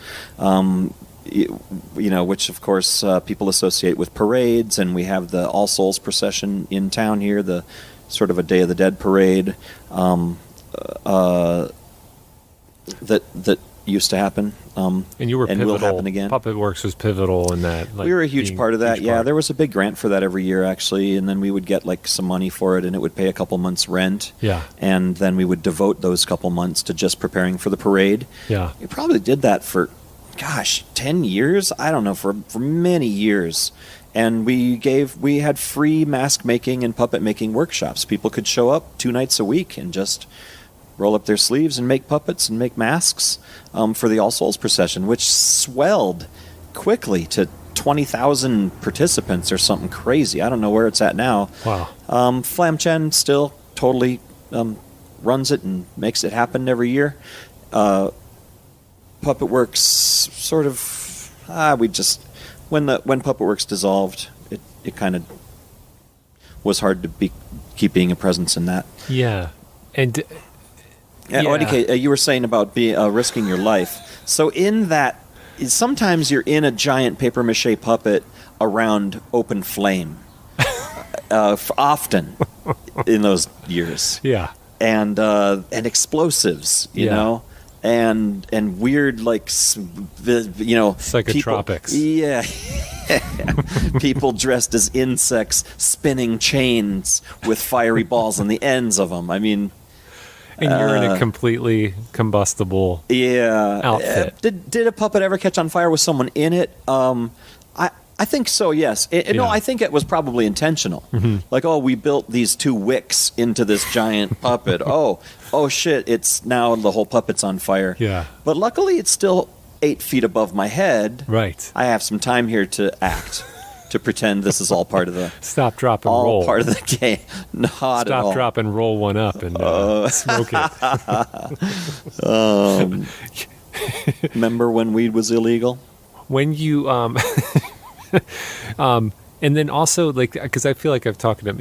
Which of course people associate with parades, and we have the All Souls procession in town here, the sort of a Day of the Dead parade that used to happen. And you were and pivotal. will happen again. Puppet Works was pivotal in that. Like, We were a huge being part of that. huge Yeah, part. there was a big grant for that every year, actually, and then we would get like some money for it, and it would pay a couple months' rent. Yeah. And then we would devote those couple months to just preparing for the parade. Yeah. We probably did that for, 10 years? I don't know, for many years. And we had free mask making and puppet making workshops. People could show up 2 nights a week and just roll up their sleeves and make puppets and make masks for the All Souls procession, which swelled quickly to 20,000 participants or something crazy. I don't know where it's at now. Wow. Flam Chen still totally runs it and makes it happen every year. Puppet Works sort of when Puppet Works dissolved, it kind of was hard to keep being a presence in that. Yeah. And Yeah. ODK, you were saying about risking your life. So in that, sometimes you're in a giant papier-mâché puppet around open flame. Often in those years. yeah. And explosives, you Yeah. know, and weird Psychotropics. People dressed as insects spinning chains with fiery balls on the ends of them. I mean, And you're in a completely combustible outfit. Did a puppet ever catch on fire with someone in it? I think so, yes. No, I think it was probably intentional. Mm-hmm. Like, we built these 2 wicks into this giant puppet. Oh shit, it's now the whole puppet's on fire. Yeah. But luckily it's still 8 feet above my head. Right. I have some time here to act, to pretend this is all part of the... Stop, drop, and all roll. part of the game. Not at all. Stop, drop, and roll one up and smoke it. Remember when weed was illegal? When you and then also, like, because I feel like I've talked to him,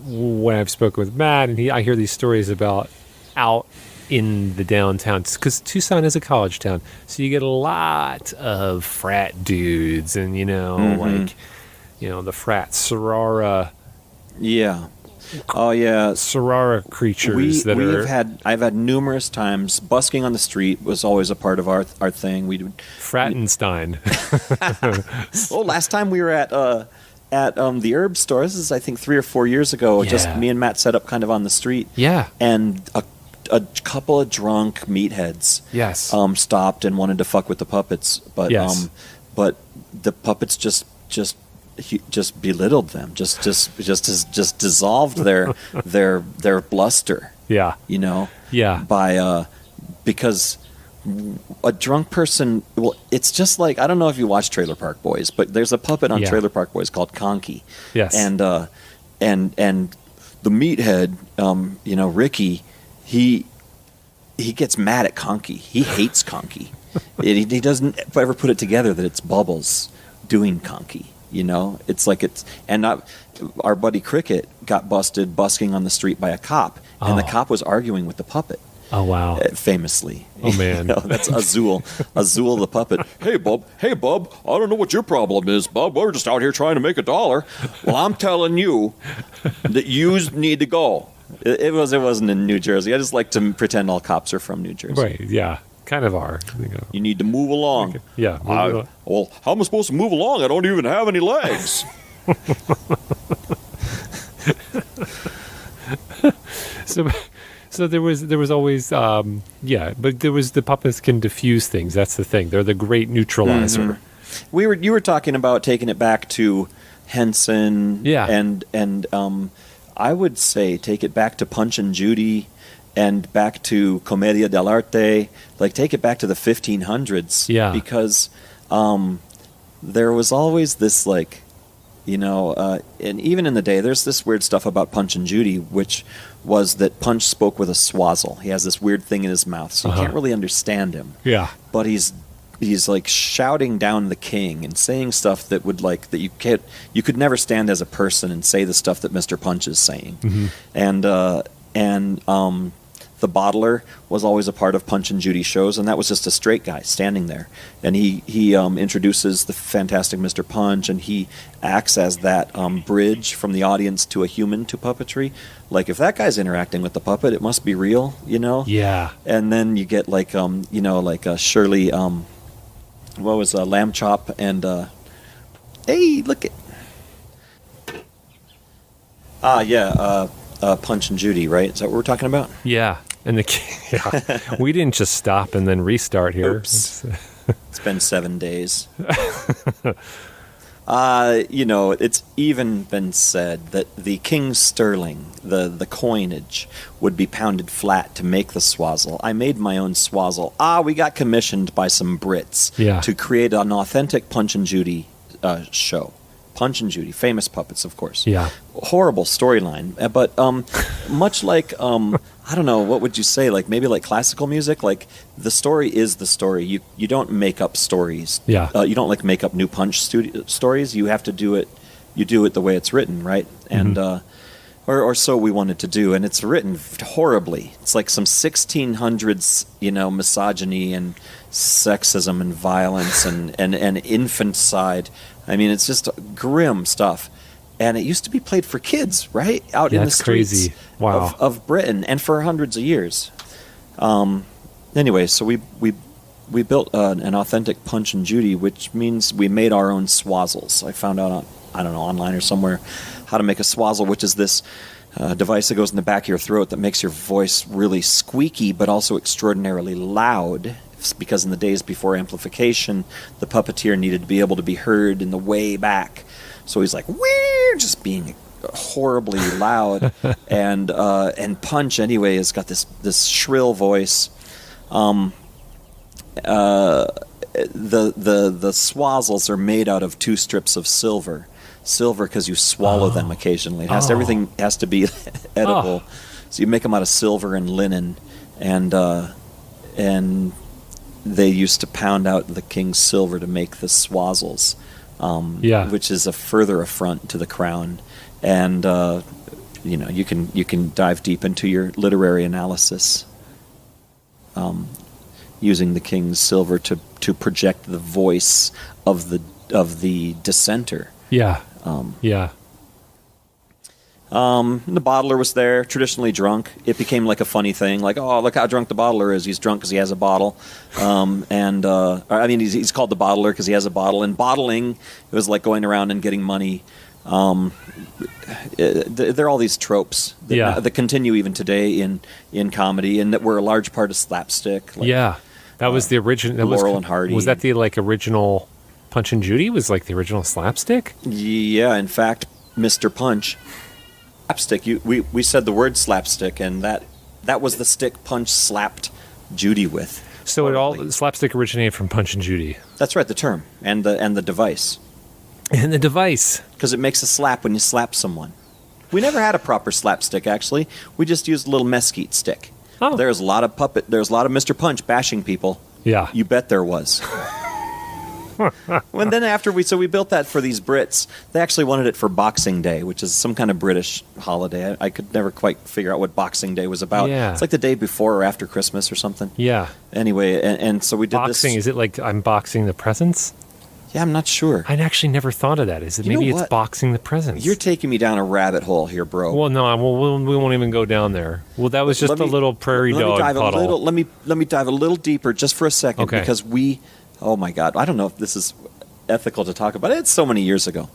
when I've spoken with Matt, and I hear these stories about out in the downtown, because Tucson is a college town, so you get a lot of frat dudes, and the frat sorora. Yeah. Oh yeah. Sorora creatures I've had numerous times. Busking on the street was always a part of our thing. We would Frattenstein. last time we were at the herb store. This is, I think, 3 or 4 years ago. Yeah. Just me and Matt set up kind of on the street. Yeah. And a couple of drunk meatheads. Yes. Stopped and wanted to fuck with the puppets, but Yes. but the puppets just belittled them. Just dissolved their bluster. Yeah. Yeah. By because a drunk person. Well, it's just like, I don't know if you watch Trailer Park Boys, but there's a puppet on Yeah. Trailer Park Boys called Conky. Yes. And the meathead, Ricky, he gets mad at Conky. He hates Conky. He doesn't ever put it together that it's Bubbles doing Conky. It's like our buddy Cricket got busted busking on the street by a cop, and the cop was arguing with the puppet. Oh, wow. Famously. Oh, man. That's Azul. Azul the puppet. Hey, Bub, I don't know what your problem is, Bub. We're just out here trying to make $1. Well, I'm telling you that you need to go. It wasn't in New Jersey. I just like to pretend all cops are from New Jersey. Right, yeah. Kind of are. You need to move along. Okay. Yeah. Well, how am I supposed to move along? I don't even have any legs. So there was always but there was the puppets can diffuse things. That's the thing. They're the great neutralizer. Mm-hmm. You were talking about taking it back to Henson. Yeah. And I would say take it back to Punch and Judy and back to Commedia dell'arte. Like take it back to the 1500s. Yeah. Because there was always this like, and even in the day, there's this weird stuff about Punch and Judy, which was that Punch spoke with a swazzle. He has this weird thing in his mouth, so you can't really understand him. Yeah. But he's like shouting down the king and saying stuff that would like that you could never stand as a person and say the stuff that Mr. Punch is saying. Mm-hmm. And the bottler was always a part of Punch and Judy shows, and that was just a straight guy standing there. And he introduces the fantastic Mr. Punch, and he acts as that bridge from the audience to a human to puppetry. Like, if that guy's interacting with the puppet, it must be real, Yeah. And then you get like, Shirley, what was Lamb Chop and, hey, look at... Punch and Judy, right? Is that what we're talking about? Yeah. And we didn't just stop and then restart here. Oops. It's been 7 days. It's even been said that the King's sterling, the coinage, would be pounded flat to make the swazzle. I made my own swazzle. We got commissioned by some Brits to create an authentic Punch and Judy show. Punch and Judy, famous puppets, of course. Yeah. Horrible storyline, but much like I don't know, what would you say? Like maybe like classical music. Like the story is the story. You don't make up stories. Yeah. You don't like make up new Punch stories. You have to do it. You do it the way it's written, right? And or so we wanted to do, and it's written horribly. It's like some 1600s, misogyny and sexism and violence and infanticide. I mean, it's just grim stuff. And it used to be played for kids, right? Out in the streets crazy. Wow. of Britain, and for hundreds of years. Anyway, so we built an authentic Punch and Judy, which means we made our own swazzles. I found out, online or somewhere, how to make a swazzle, which is this device that goes in the back of your throat that makes your voice really squeaky, but also extraordinarily loud. Because in the days before amplification, the puppeteer needed to be able to be heard in the way back. So he's like, we're just being horribly loud. And Punch, anyway, has got this shrill voice. The swazzles are made out of 2 strips of silver. Silver because you swallow them occasionally. Everything has to be edible. So you make them out of silver and linen. And they used to pound out the king's silver to make the swazzles, which is a further affront to the crown. And you can dive deep into your literary analysis, using the king's silver to project the voice of the dissenter. Yeah. The bottler was there, traditionally drunk. It became like a funny thing, like, oh, look how drunk the bottler is. He's drunk because he has a bottle. He's called the bottler because he has a bottle. And bottling, it was like going around and getting money. There are all these tropes that continue even today in comedy, and that were a large part of slapstick. That was the original. Laurel and Hardy. Was that the original Punch and Judy? Was like the original slapstick? Yeah, in fact, Mr. Punch. Slapstick. We said the word slapstick, and that was the stick Punch slapped Judy with. So slapstick originated from Punch and Judy. That's right, the term and the device. And the device, because it makes a slap when you slap someone. We never had a proper slapstick, actually. We just used a little mesquite stick. Oh. There's a lot of Mr. Punch bashing people. Yeah, you bet there was. And then after we built that for these Brits, they actually wanted it for Boxing Day, which is some kind of British holiday. I could never quite figure out what Boxing Day was about. Yeah. It's like the day before or after Christmas or something. Yeah. Anyway, and so we did Boxing, this. is it like I'm boxing the presents? Yeah, I'm not sure. I actually never thought of that. Is it You know maybe what? it's boxing the presents? You're taking me down a rabbit hole here, bro. Well, no, we won't even go down there. Well, that was just a little prairie dog puddle. Let me dive a little deeper just for a second, Okay. because oh my God, I don't know if this is ethical to talk about. It's so many years ago.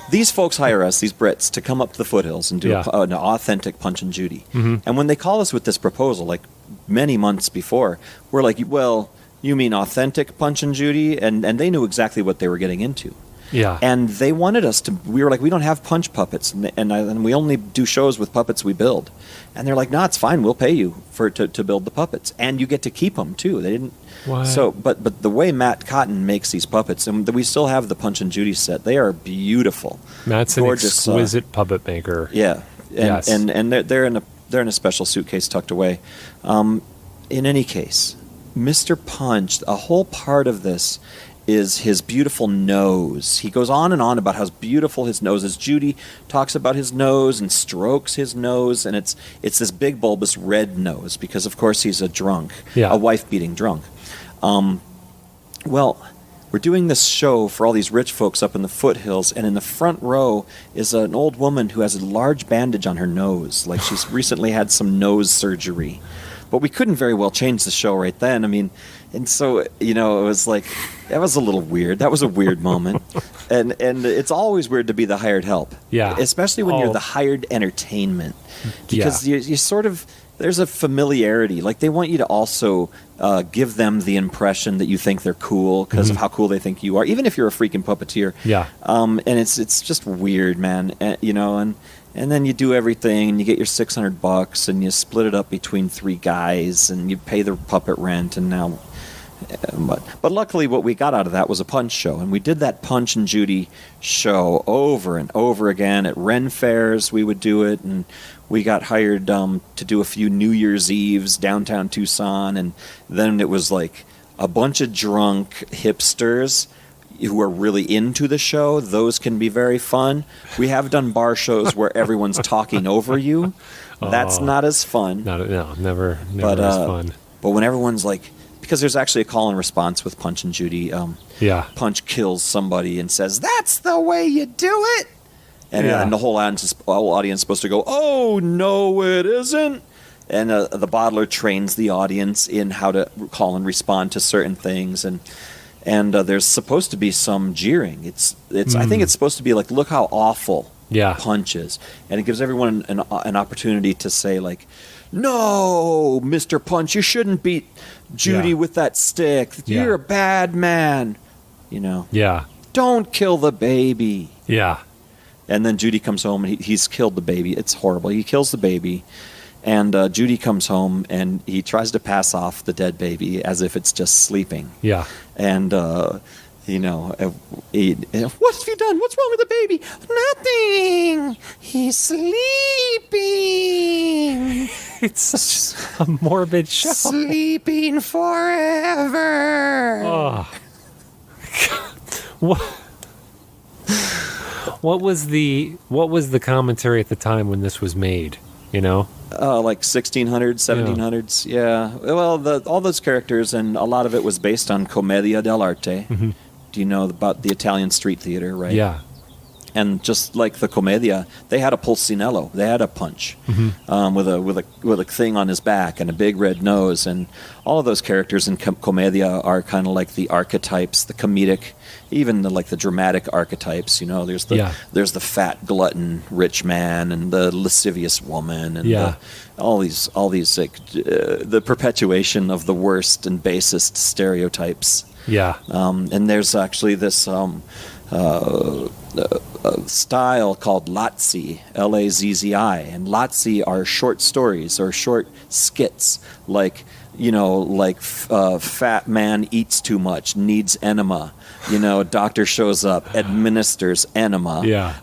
These folks hire us, these Brits, to come up to the foothills and do an authentic Punch and Judy. Mm-hmm. And when they call us with this proposal, like many months before, we're like, well, you mean authentic Punch and Judy? And they knew exactly what they were getting into. Yeah. And they wanted us to. We were like, we don't have punch puppets, and we only do shows with puppets we build. And they're like, no, it's fine. We'll pay you to build the puppets, and you get to keep them too. They didn't. What? So, but the way Matt Cotton makes these puppets, and we still have the Punch and Judy set. They are beautiful. Matt's gorgeous, an exquisite puppet maker. Yeah, Yes. and they're in a special suitcase tucked away. In any case, Mr. Punch, a whole part of this is his beautiful nose. He goes on and on about how beautiful his nose is. Judy talks about his nose and strokes his nose, and it's this big bulbous red nose because, of course, he's a drunk, a wife-beating drunk. Well, we're doing this show for all these rich folks up in the foothills, and in the front row is an old woman who has a large bandage on her nose, like she's recently had some nose surgery. But we couldn't very well change the show right then. I mean, and so, it was like, that was a little weird. That was a weird moment. And it's always weird to be the hired help. Yeah. Especially when you're the hired entertainment. Because you sort of, there's a familiarity. Like, they want you to also give them the impression that you think they're cool because of how cool they think you are, even if you're a freaking puppeteer. Yeah. And it's just weird, man. And then you do everything, and you get your $600, and you split it up between 3 guys, and you pay the puppet rent, and now. But luckily, what we got out of that was a punch show, and we did that Punch and Judy show over and over again at Ren fairs. We would do it, and we got hired to do a few New Year's Eves downtown Tucson, and then it was like a bunch of drunk hipsters who are really into the show. Those can be very fun. We have done bar shows where everyone's talking over you. That's not as fun. Never as fun. But when everyone's like, because there's actually a call and response with Punch and Judy. Punch kills somebody and says, "That's the way you do it," and the whole audience is supposed to go, "Oh no, it isn't." And the bottler trains the audience in how to call and respond to certain things, and there's supposed to be some jeering. I think it's supposed to be like, look how awful Punch is, and it gives everyone an opportunity to say like, no, Mr. Punch, you shouldn't beat Judy with that stick. You're a bad man. Don't kill the baby. Yeah. And then Judy comes home and he's killed the baby. It's horrible. He kills the baby. And Judy comes home, and he tries to pass off the dead baby as if it's just sleeping. Yeah. And, what have you done? What's wrong with the baby? Nothing. He's sleeping. It's such a morbid show. Sleeping forever. Oh. What was the commentary at the time when this was made? Like 1600s, 1700s. Yeah. Well, all those characters, and a lot of it was based on Commedia dell'arte. Mm-hmm. Do you know about the Italian street theater, right? Yeah. And just like the Commedia, they had a pulcinello. They had a punch with a thing on his back and a big red nose. And all of those characters in Commedia are kind of like the archetypes, the comedic, even the dramatic archetypes. There's the fat glutton rich man and the lascivious woman and all these the perpetuation of the worst and basest stereotypes. Yeah. And there's actually this style called Lazzi, Lazzi, and Lazzi are short stories or short skits, like fat man eats too much, needs enema. Doctor shows up, administers enema. Yeah.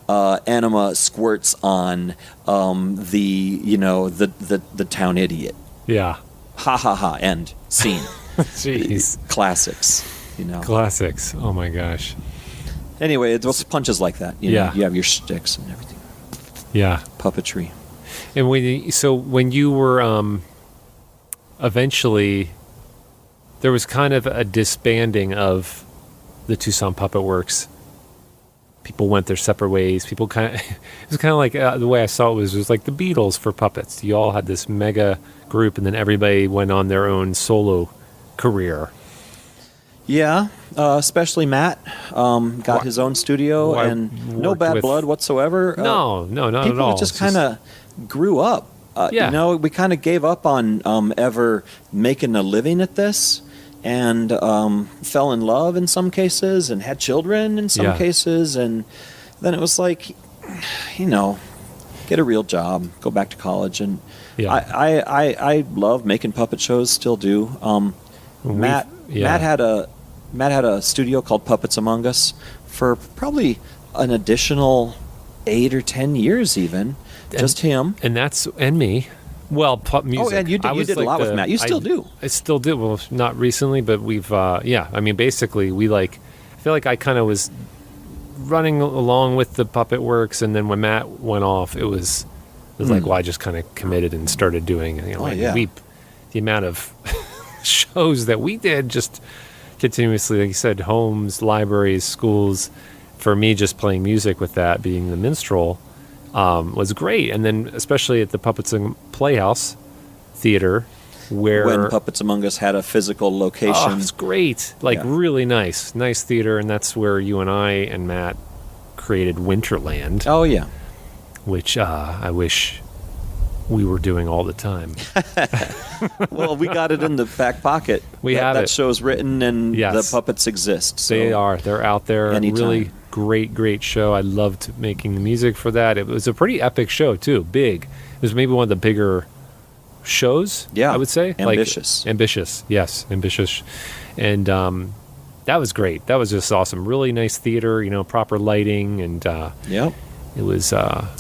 Enema squirts on the town idiot. Yeah. Ha ha ha. End. Scene. Jeez. Classics. Classics. Oh my gosh. Anyway, it was punches like that. You know, you have your sticks and everything. Yeah. Puppetry. And when you were eventually, there was kind of a disbanding of the Tucson Puppet Works. People went their separate ways. People it was kind of like the way I saw it was like the Beatles for puppets. You all had this mega group, and then everybody went on their own solo career. Yeah, especially Matt got his own studio, and no bad blood whatsoever. No, not at all. People just kind of grew up. We kind of gave up on ever making a living at this, and fell in love in some cases, and had children in some cases, and then it was like, get a real job, go back to college, and I love making puppet shows, still do. Matt had a studio called Puppets Among Us for probably an additional 8 or 10 years, even. Just him. And me. Well, music. Oh, and you did a lot with Matt. You still do. I still do. Well, not recently, but we've, basically, I feel like I kind of was running along with the Puppet Works, and then when Matt went off, it was like, well, I just kind of committed and started doing, the amount of shows that we did just continuously, like you said, homes, libraries, schools. For me, just playing music with that, being the minstrel, was great. And then especially at the Puppets and Playhouse Theater, when Puppets Among Us had a physical location. It's great. Really nice theater. And that's where you and I and Matt created Winterland. Oh, yeah. Which I wish we were doing all the time. Well, we got it in the back pocket. That show's written, and the puppets exist. So They're out there. Anytime. Really great show. I loved making the music for that. It was a pretty epic show, too. Big. It was maybe one of the bigger shows, I would say. Ambitious. Ambitious, yes. Ambitious. And that was great. That was just awesome. Really nice theater, proper lighting, and it was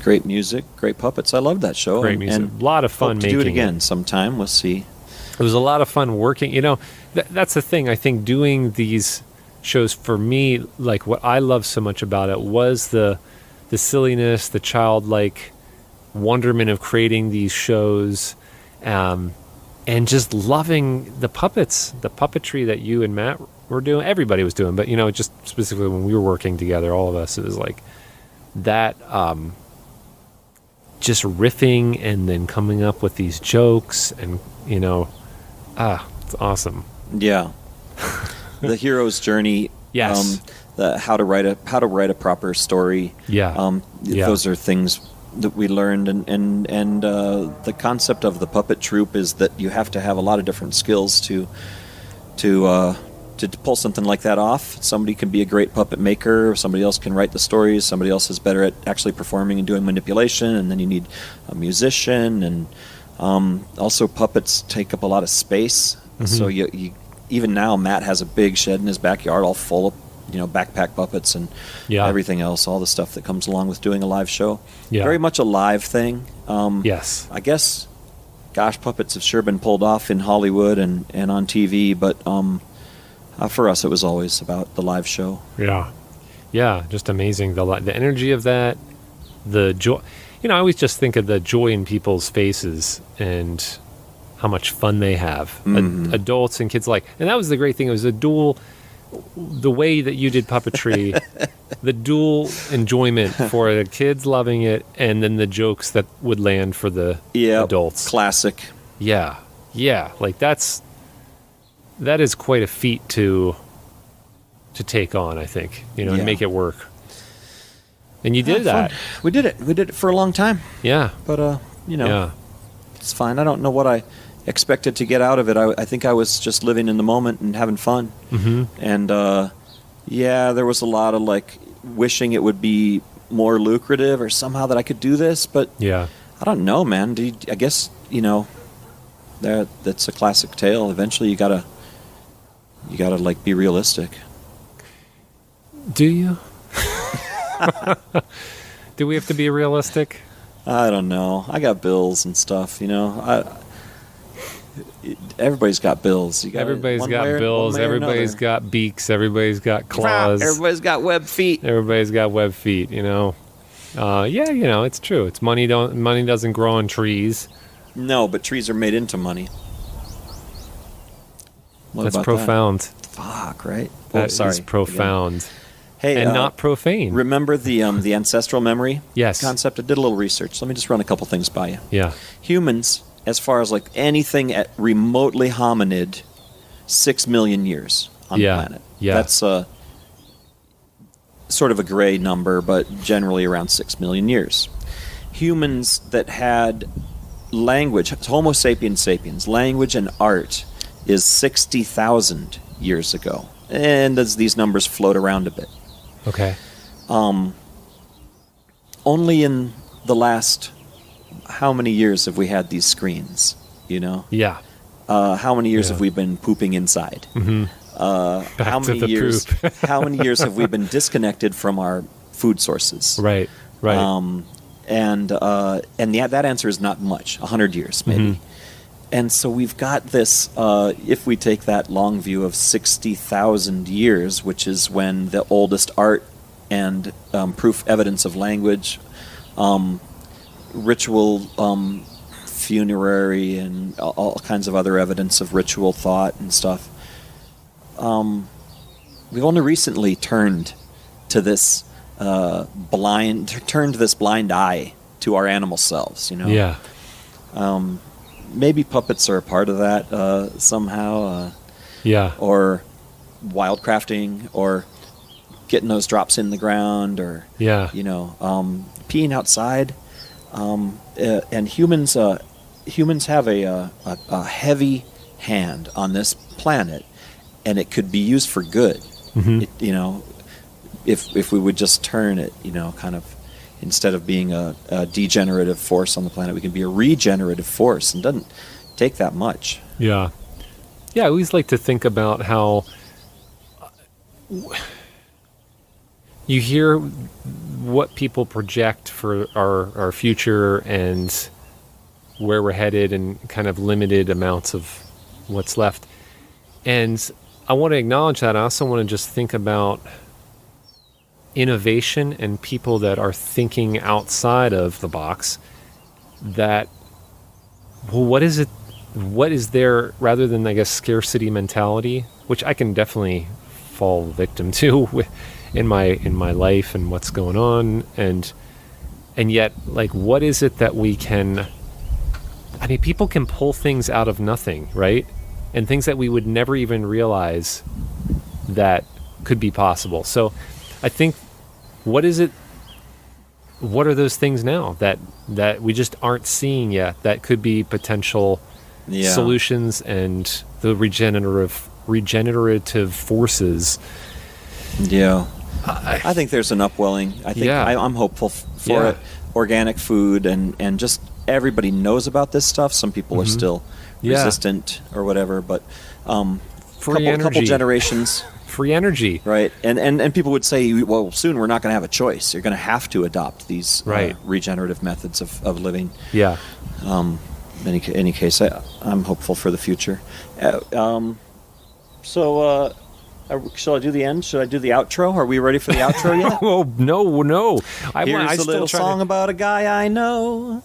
great music, great puppets. I loved that show. Great music. And a lot of fun making do it again sometime. We'll see. It was a lot of fun working. That's the thing. I think doing these shows, for me, like what I love so much about it was the silliness, the childlike wonderment of creating these shows, and just loving the puppets, the puppetry that you and Matt were doing. Everybody was doing, but just specifically when we were working together, all of us, it was like that, just riffing and then coming up with these jokes, and it's awesome. Yeah. The hero's journey. Yes. How to write a proper story. Yeah. Those are things that we learned, and the concept of the puppet troupe is that you have to have a lot of different skills to pull something like that off. Somebody can be a great puppet maker, somebody else can write the stories, somebody else is better at actually performing and doing manipulation, and then you need a musician, and also puppets take up a lot of space. Mm-hmm. So you even now, Matt has a big shed in his backyard all full of backpack puppets and everything else, all the stuff that comes along with doing a live show. Yeah. Very much a live thing. Yes. I guess, puppets have sure been pulled off in Hollywood and on TV, but for us, it was always about the live show. Yeah. Yeah, just amazing. The energy of that, the joy. I always just think of the joy in people's faces and how much fun they have. Mm-hmm. Adults and kids alike. And that was the great thing. It was the way that you did puppetry, the dual enjoyment for the kids loving it, and then the jokes that would land for the adults. Classic. Yeah. Yeah. That is quite a feat to take on, I think, and make it work. And you did that. Fun. We did it for a long time. Yeah. But, it's fine. I don't know what I expected to get out of it. I think I was just living in the moment and having fun. Mm-hmm. And, there was a lot of, wishing it would be more lucrative or somehow that I could do this. But I don't know, man. I guess, that's a classic tale. Eventually you gotta be realistic. Do you? Do we have to be realistic? I don't know. I got bills and stuff, everybody's got bills. Everybody's got bills. Everybody's got beaks. Everybody's got claws. Everybody's got web feet. Everybody's got web feet. Yeah, it's true. It's money doesn't grow on trees. No, but trees are made into money. That's profound. Fuck, right? That is profound. Again. Hey, and not profane. Remember the ancestral memory concept? I did a little research. Let me just run a couple things by you. Yeah. Humans, as far as like anything at remotely hominid, 6 million years on the planet. Yeah. That's sort of a gray number, but generally around 6 million years. Humans that had language, Homo sapiens sapiens, language and art is 60,000 years ago. And as these numbers float around a bit. Okay. Only in the last, how many years have we had these screens? Yeah. How many years have we been pooping inside? Mm-hmm. How many years have we been disconnected from our food sources? Right. That answer is not much. 100 years, maybe. Mm-hmm. And so we've got this, if we take that long view of 60,000 years, which is when the oldest art and proof evidence of language, ritual, funerary, and all kinds of other evidence of ritual thought and stuff, we've only recently turned this blind eye to our animal selves, Yeah. Maybe puppets are a part of that somehow. Yeah. Or wildcrafting, or getting those drops in the ground, or peeing outside. And humans have a heavy hand on this planet, and it could be used for good. Mm-hmm. If we would just turn it, kind of. Instead of being a degenerative force on the planet, we can be a regenerative force, and it doesn't take that much. Yeah. Yeah, I always like to think about how you hear what people project for our future and where we're headed and kind of limited amounts of what's left. And I want to acknowledge that. I also want to just think about innovation and people that are thinking outside of the box, that, well, what is there, rather than, I guess, scarcity mentality, which I can definitely fall victim to in my life and what's going on, and yet, like, what is it that we can, I mean, people can pull things out of nothing, right? And things that we would never even realize that could be possible. So I think, what is it? What are those things now that we just aren't seeing yet that could be potential solutions and the regenerative forces? Yeah, I think there's an upwelling. I think I'm hopeful for it. Organic food and just everybody knows about this stuff. Some people are still resistant or whatever, but couple generations. Free energy. Right. And people would say, well, soon we're not going to have a choice. You're going to have to adopt these regenerative methods of living. Yeah. Any case, I'm hopeful for the future. So, shall I do the end? Should I do the outro? Are we ready for the outro yet? Oh, no. Here's a little song about a guy I know.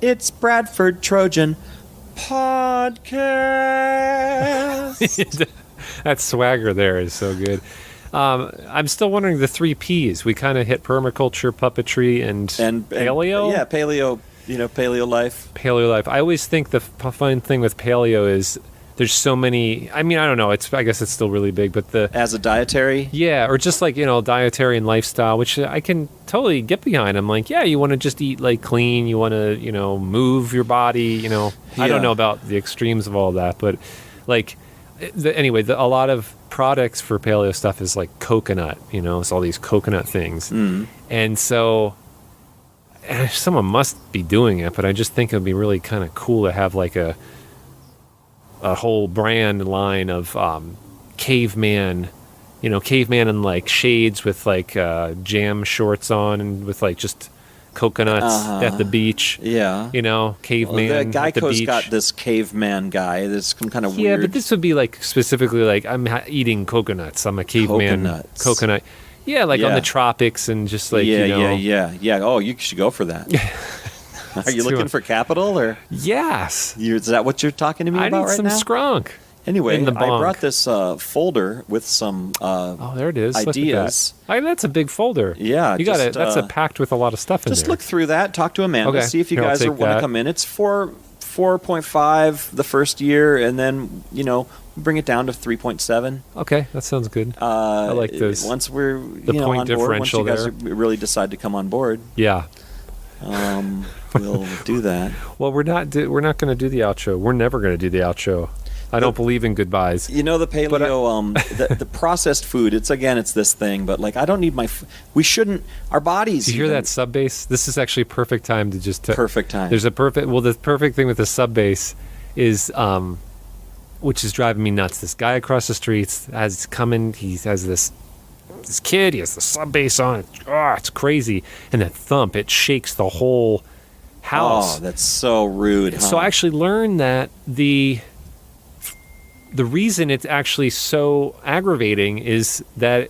It's Bradford Trojan Podcast. That swagger there is so good. I'm still wondering the 3 Ps. We kind of hit permaculture, puppetry, and paleo. Yeah, paleo. Paleo life. Paleo life. I always think the fun thing with paleo is there's so many. I mean, I don't know. I guess it's still really big, but as a dietary. Yeah, or just like dietary and lifestyle, which I can totally get behind. I'm like, yeah, you want to just eat like clean. You want to move your body. I don't know about the extremes of all that, but like. Anyway, a lot of products for paleo stuff is like coconut, it's all these coconut things. And so someone must be doing it, but I just think it would be really kind of cool to have like a whole brand line of caveman in like shades with like jam shorts on and with like just coconuts at the beach. Yeah. You know, caveman the at the Geico's beach. got this caveman guy. This some kind of Yeah, weird. but this would be like specifically like I'm eating coconuts. I'm a caveman Coconuts. coconut. Yeah, like on Yeah. the tropics and just like, yeah, you know. yeah. Oh, you should go for that. Are you looking for capital or Yes. is that what you're talking to me I about need right some now? skronk. Anyway, in the I bonk. brought this folder with some Oh, there it is. ideas. Look at that. That's a big folder. Yeah, You got it. just, That's packed with a lot of stuff in Just there. look through that. Talk to Amanda. Okay. See if you Here, I'll guys take want to that. come in. It's 4.5 the first year, and then bring it down to 3.7. Okay, that sounds good. I like those. Once we're point on board, differential once you there. guys really decide to come on board, Yeah. we'll do that. Well, we're not going to do the outro. We're never going to do the outro. I don't believe in goodbyes. You know, the paleo, the processed food. It's this thing, but like I don't need we shouldn't. Our bodies. Do you hear that sub bass? This is actually a perfect time to just Perfect time. There's the perfect thing with the sub bass is which is driving me nuts. This guy across the streets has coming. He has this kid. He has the sub bass on. It's crazy. And that thump, it shakes the whole house. Oh, that's so rude. Huh? So I actually learned that the reason it's actually so aggravating is that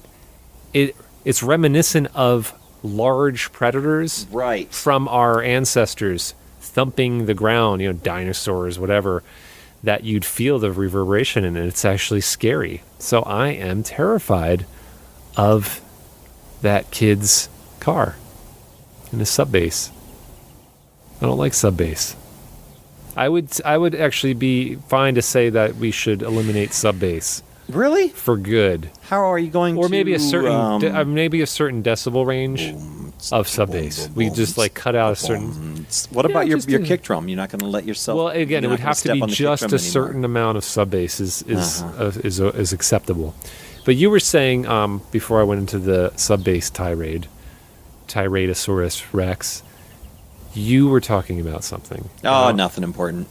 it's reminiscent of large predators right from our ancestors thumping the ground, dinosaurs, whatever, that you'd feel the reverberation in it. It's actually scary. So I am terrified of that kid's car in the sub bass. I don't like sub bass. I would actually be fine to say that we should eliminate sub bass Really? for good, How are you going or to? maybe a certain decibel range of sub bass. We just like cut out a certain. What about your just kick drum? You're not going to let yourself. Well, again, it you're would not have to gonna be step on the kick just drum a anymore. certain amount of sub bass is acceptable. But you were saying before I went into the sub bass Tyrannosaurus Rex. You were talking about something. Oh, nothing important.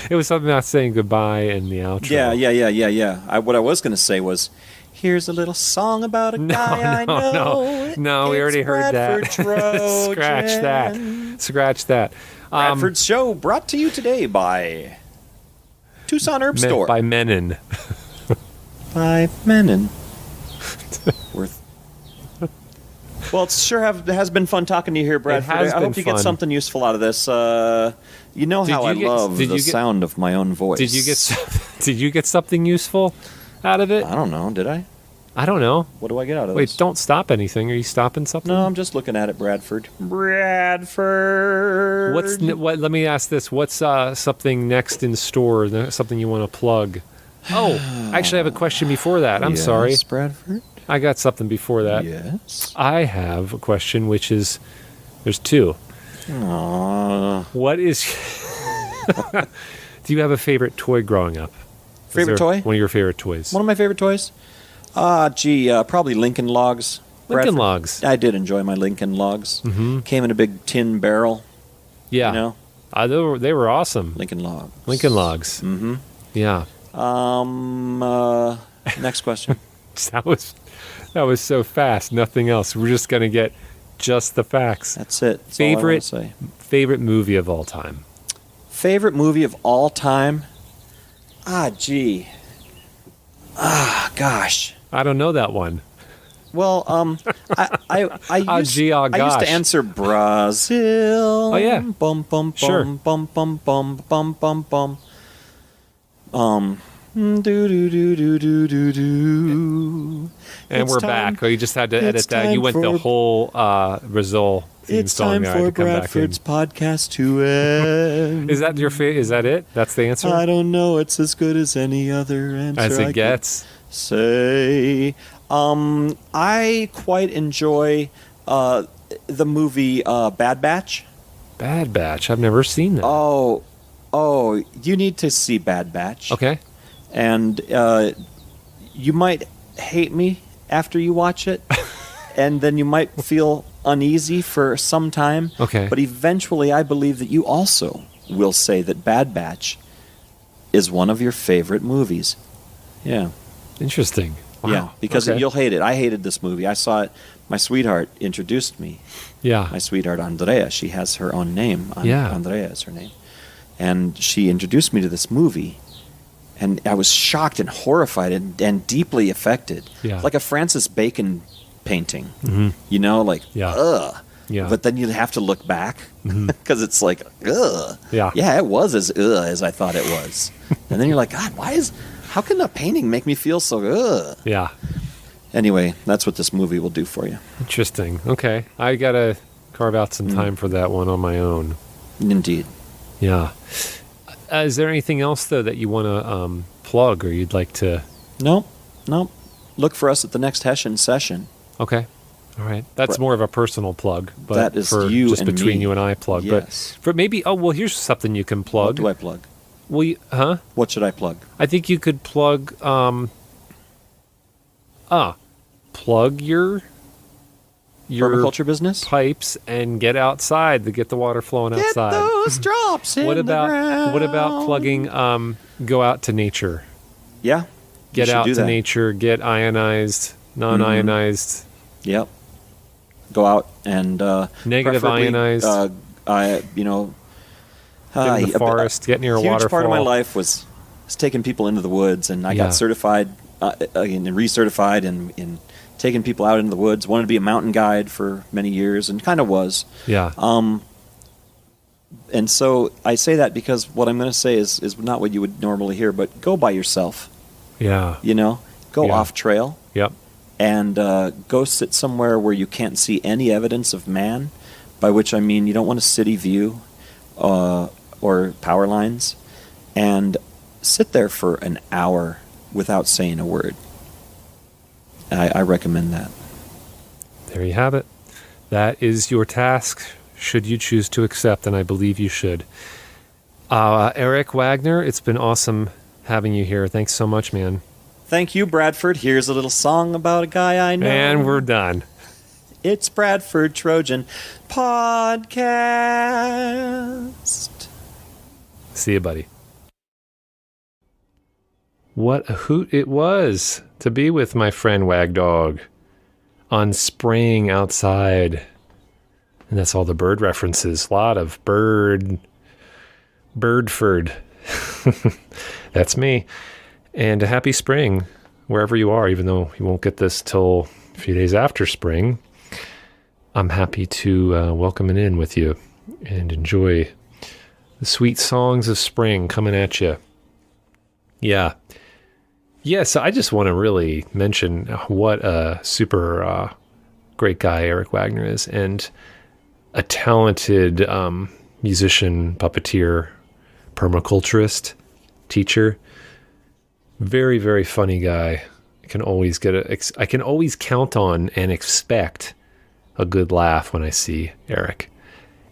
It was something about saying goodbye in the outro. Yeah. What I was going to say was, here's a little song about a guy I know. No, we already heard that. Bradford Trojan. Scratch that. Bradford's show brought to you today by Tucson Herb Store. By Menon. By Menon. Worth. Well, it sure has been fun talking to you here, Bradford. has I hope been you get fun. something useful out of this. You know how I love the sound of my own voice. Did you get something useful out of it? I don't know. Did I? I don't know. What do I get out of Wait, this? don't stop anything. Are you stopping something? No, I'm just looking at it, Bradford. Bradford. Let me ask this. What's something next in store? Something you want to plug? Oh, I actually have a question before that. I'm sorry. Yes, Bradford. I got something before that. Yes. I have a question, which is, there's two. Aww. What is? Do you have a favorite toy growing up? Favorite toy? One of your favorite toys. One of my favorite toys? Probably Lincoln Logs. Lincoln Bradford. Logs. I did enjoy my Lincoln Logs. Mm-hmm. Came in a big tin barrel. Yeah. You know? They were awesome. Lincoln Logs. Lincoln Logs. Mm-hmm. Yeah. Next question. That was so fast. Nothing else. We're just gonna get just the facts. That's it. That's all I wanna say. Favorite movie of all time. Favorite movie of all time? Gosh. I don't know that one. Well, I used gosh. to answer Brazil. Oh, yeah. Bum bum Sure. bum bum bum bum bum bum bum. Do do do do do do do. And It's we're time- back. Oh, you just had to edit it's that. You time went the for- whole Brazil theme It's song time there. I had for to come back in. Bradford's podcast to end. Is that your Is that it? That's the answer? I don't know. It's as good as any other answer. As I it could gets. say. I quite enjoy the movie Bad Batch. Bad Batch. I've never seen that. Oh, you need to see Bad Batch. Okay. And you might hate me after you watch it, and then you might feel uneasy for some time. Okay. But eventually, I believe that you also will say that Bad Batch is one of your favorite movies. Yeah. Interesting. Wow. Yeah, because Okay. you'll hate it. I hated this movie. I saw it. My sweetheart introduced me. Yeah. My sweetheart, Andrea. She has her own name. Yeah. Andrea is her name. And she introduced me to this movie. And I was shocked and horrified and deeply affected. Yeah. Like a Francis Bacon painting. Mhm. You know, like, Yeah. ugh. Yeah. But then you have to look back because it's like, ugh. Yeah. Yeah, it was as ugh as I thought it was. And then you're like, God, how can a painting make me feel so ugh? Yeah. Anyway, that's what this movie will do for you. Interesting. Okay. I got to carve out some time for that one on my own. Indeed. Yeah. Is there anything else, though, that you want to plug or you'd like to? No. Look for us at the next Hessian session. Okay. All right. That's Right. more of a personal plug. But That is for you just and between me. you and I plug. Yes. But for maybe, well, here's something you can plug. What do I plug? Well, huh? What should I plug? I think you could plug, plug your Permaculture business? pipes and get outside to get the water flowing Get outside. those drops in What the about ground. what about plugging go out to nature? Yeah. Get you should out do to that. nature, get ionized, non-ionized, Yep. Go out and negative preferably, ionized, get in the forest, get near a huge waterfall. part of my life was taking people into the woods, and I Yeah. got certified and recertified in taking people out into the woods. Wanted to be a mountain guide for many years, and kind of was. Yeah. And so I say that because what I'm going to say is not what you would normally hear, but go by yourself. Yeah. You know, go Yeah. off trail. Yep. And go sit somewhere where you can't see any evidence of man, by which I mean you don't want a city view or power lines, and sit there for an hour without saying a word. I recommend that. There you have it. That is your task, should you choose to accept, and I believe you should. Eric Wagner, it's been awesome having you here. Thanks so much, man. Thank you, Bradford. Here's a little song about a guy I know. And we're done. It's Bradford Trojan Podcast. See you, buddy. What a hoot it was to be with my friend Wagdog on spraying outside. And that's all the bird references. A lot of Birdford. That's me. And a happy spring wherever you are, even though you won't get this till a few days after spring. I'm happy to welcome it in with you and enjoy the sweet songs of spring coming at you. Yeah. So I just want to really mention what a super great guy Eric Wagner is, and a talented musician, puppeteer, permaculturist, teacher. Very, very funny guy. I can always count on and expect a good laugh when I see Eric.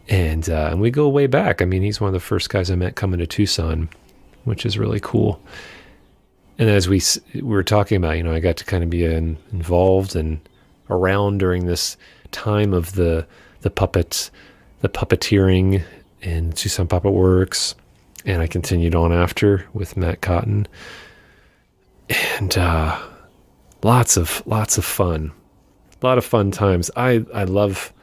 And we go way back. I mean, he's one of the first guys I met coming to Tucson, which is really cool. And as we were talking about, I got to kind of be involved and around during this time of the puppeteering in Tucson Puppet Works. And I continued on after with Matt Cotton. And lots of fun. A lot of fun times. I love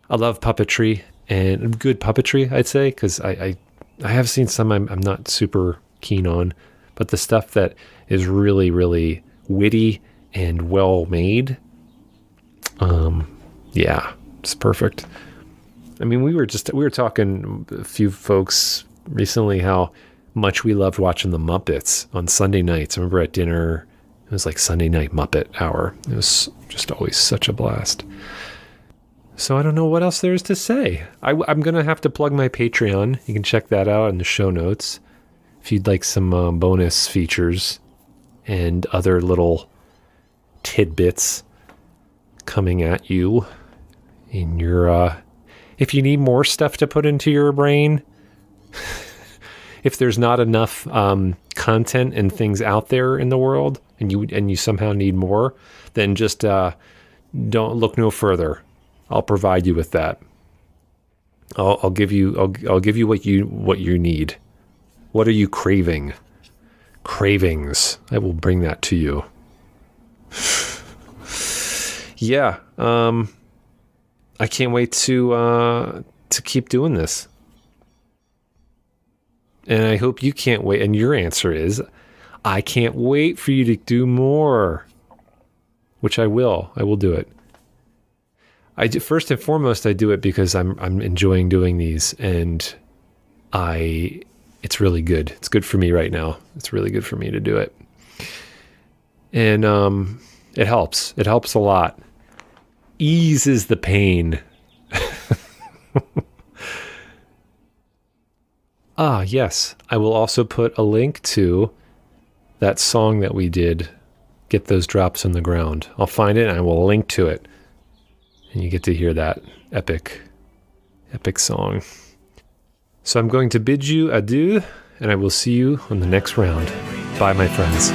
puppetry, and good puppetry, I'd say, because I have seen some I'm not super keen on, but the stuff that is really, really witty and well made, it's perfect. I mean, we were talking a few folks recently how much we loved watching the Muppets on Sunday nights. I remember at dinner, it was like Sunday night Muppet hour. It was just always such a blast. So I don't know what else there is to say. I'm going to have to plug my Patreon. You can check that out in the show notes if you'd like some bonus features and other little tidbits coming at you in your... if you need more stuff to put into your brain... if there's not enough content and things out there in the world, and you somehow need more, then just don't look no further. I'll provide you with that. I'll give you what you need. What are you craving? Cravings. I will bring that to you. Yeah, I can't wait to keep doing this. And I hope you can't wait. And your answer is, I can't wait for you to do more. Which I will. I will do it. First and foremost, I do it because I'm enjoying doing these, and it's really good. It's good for me right now. It's really good for me to do it. And it helps. It helps a lot. Eases the pain. Yes. I will also put a link to that song that we did, Get Those Drops in the Ground. I'll find it and I will link to it. And you get to hear that epic song. So I'm going to bid you adieu, and I will see you on the next round. Bye, my friends.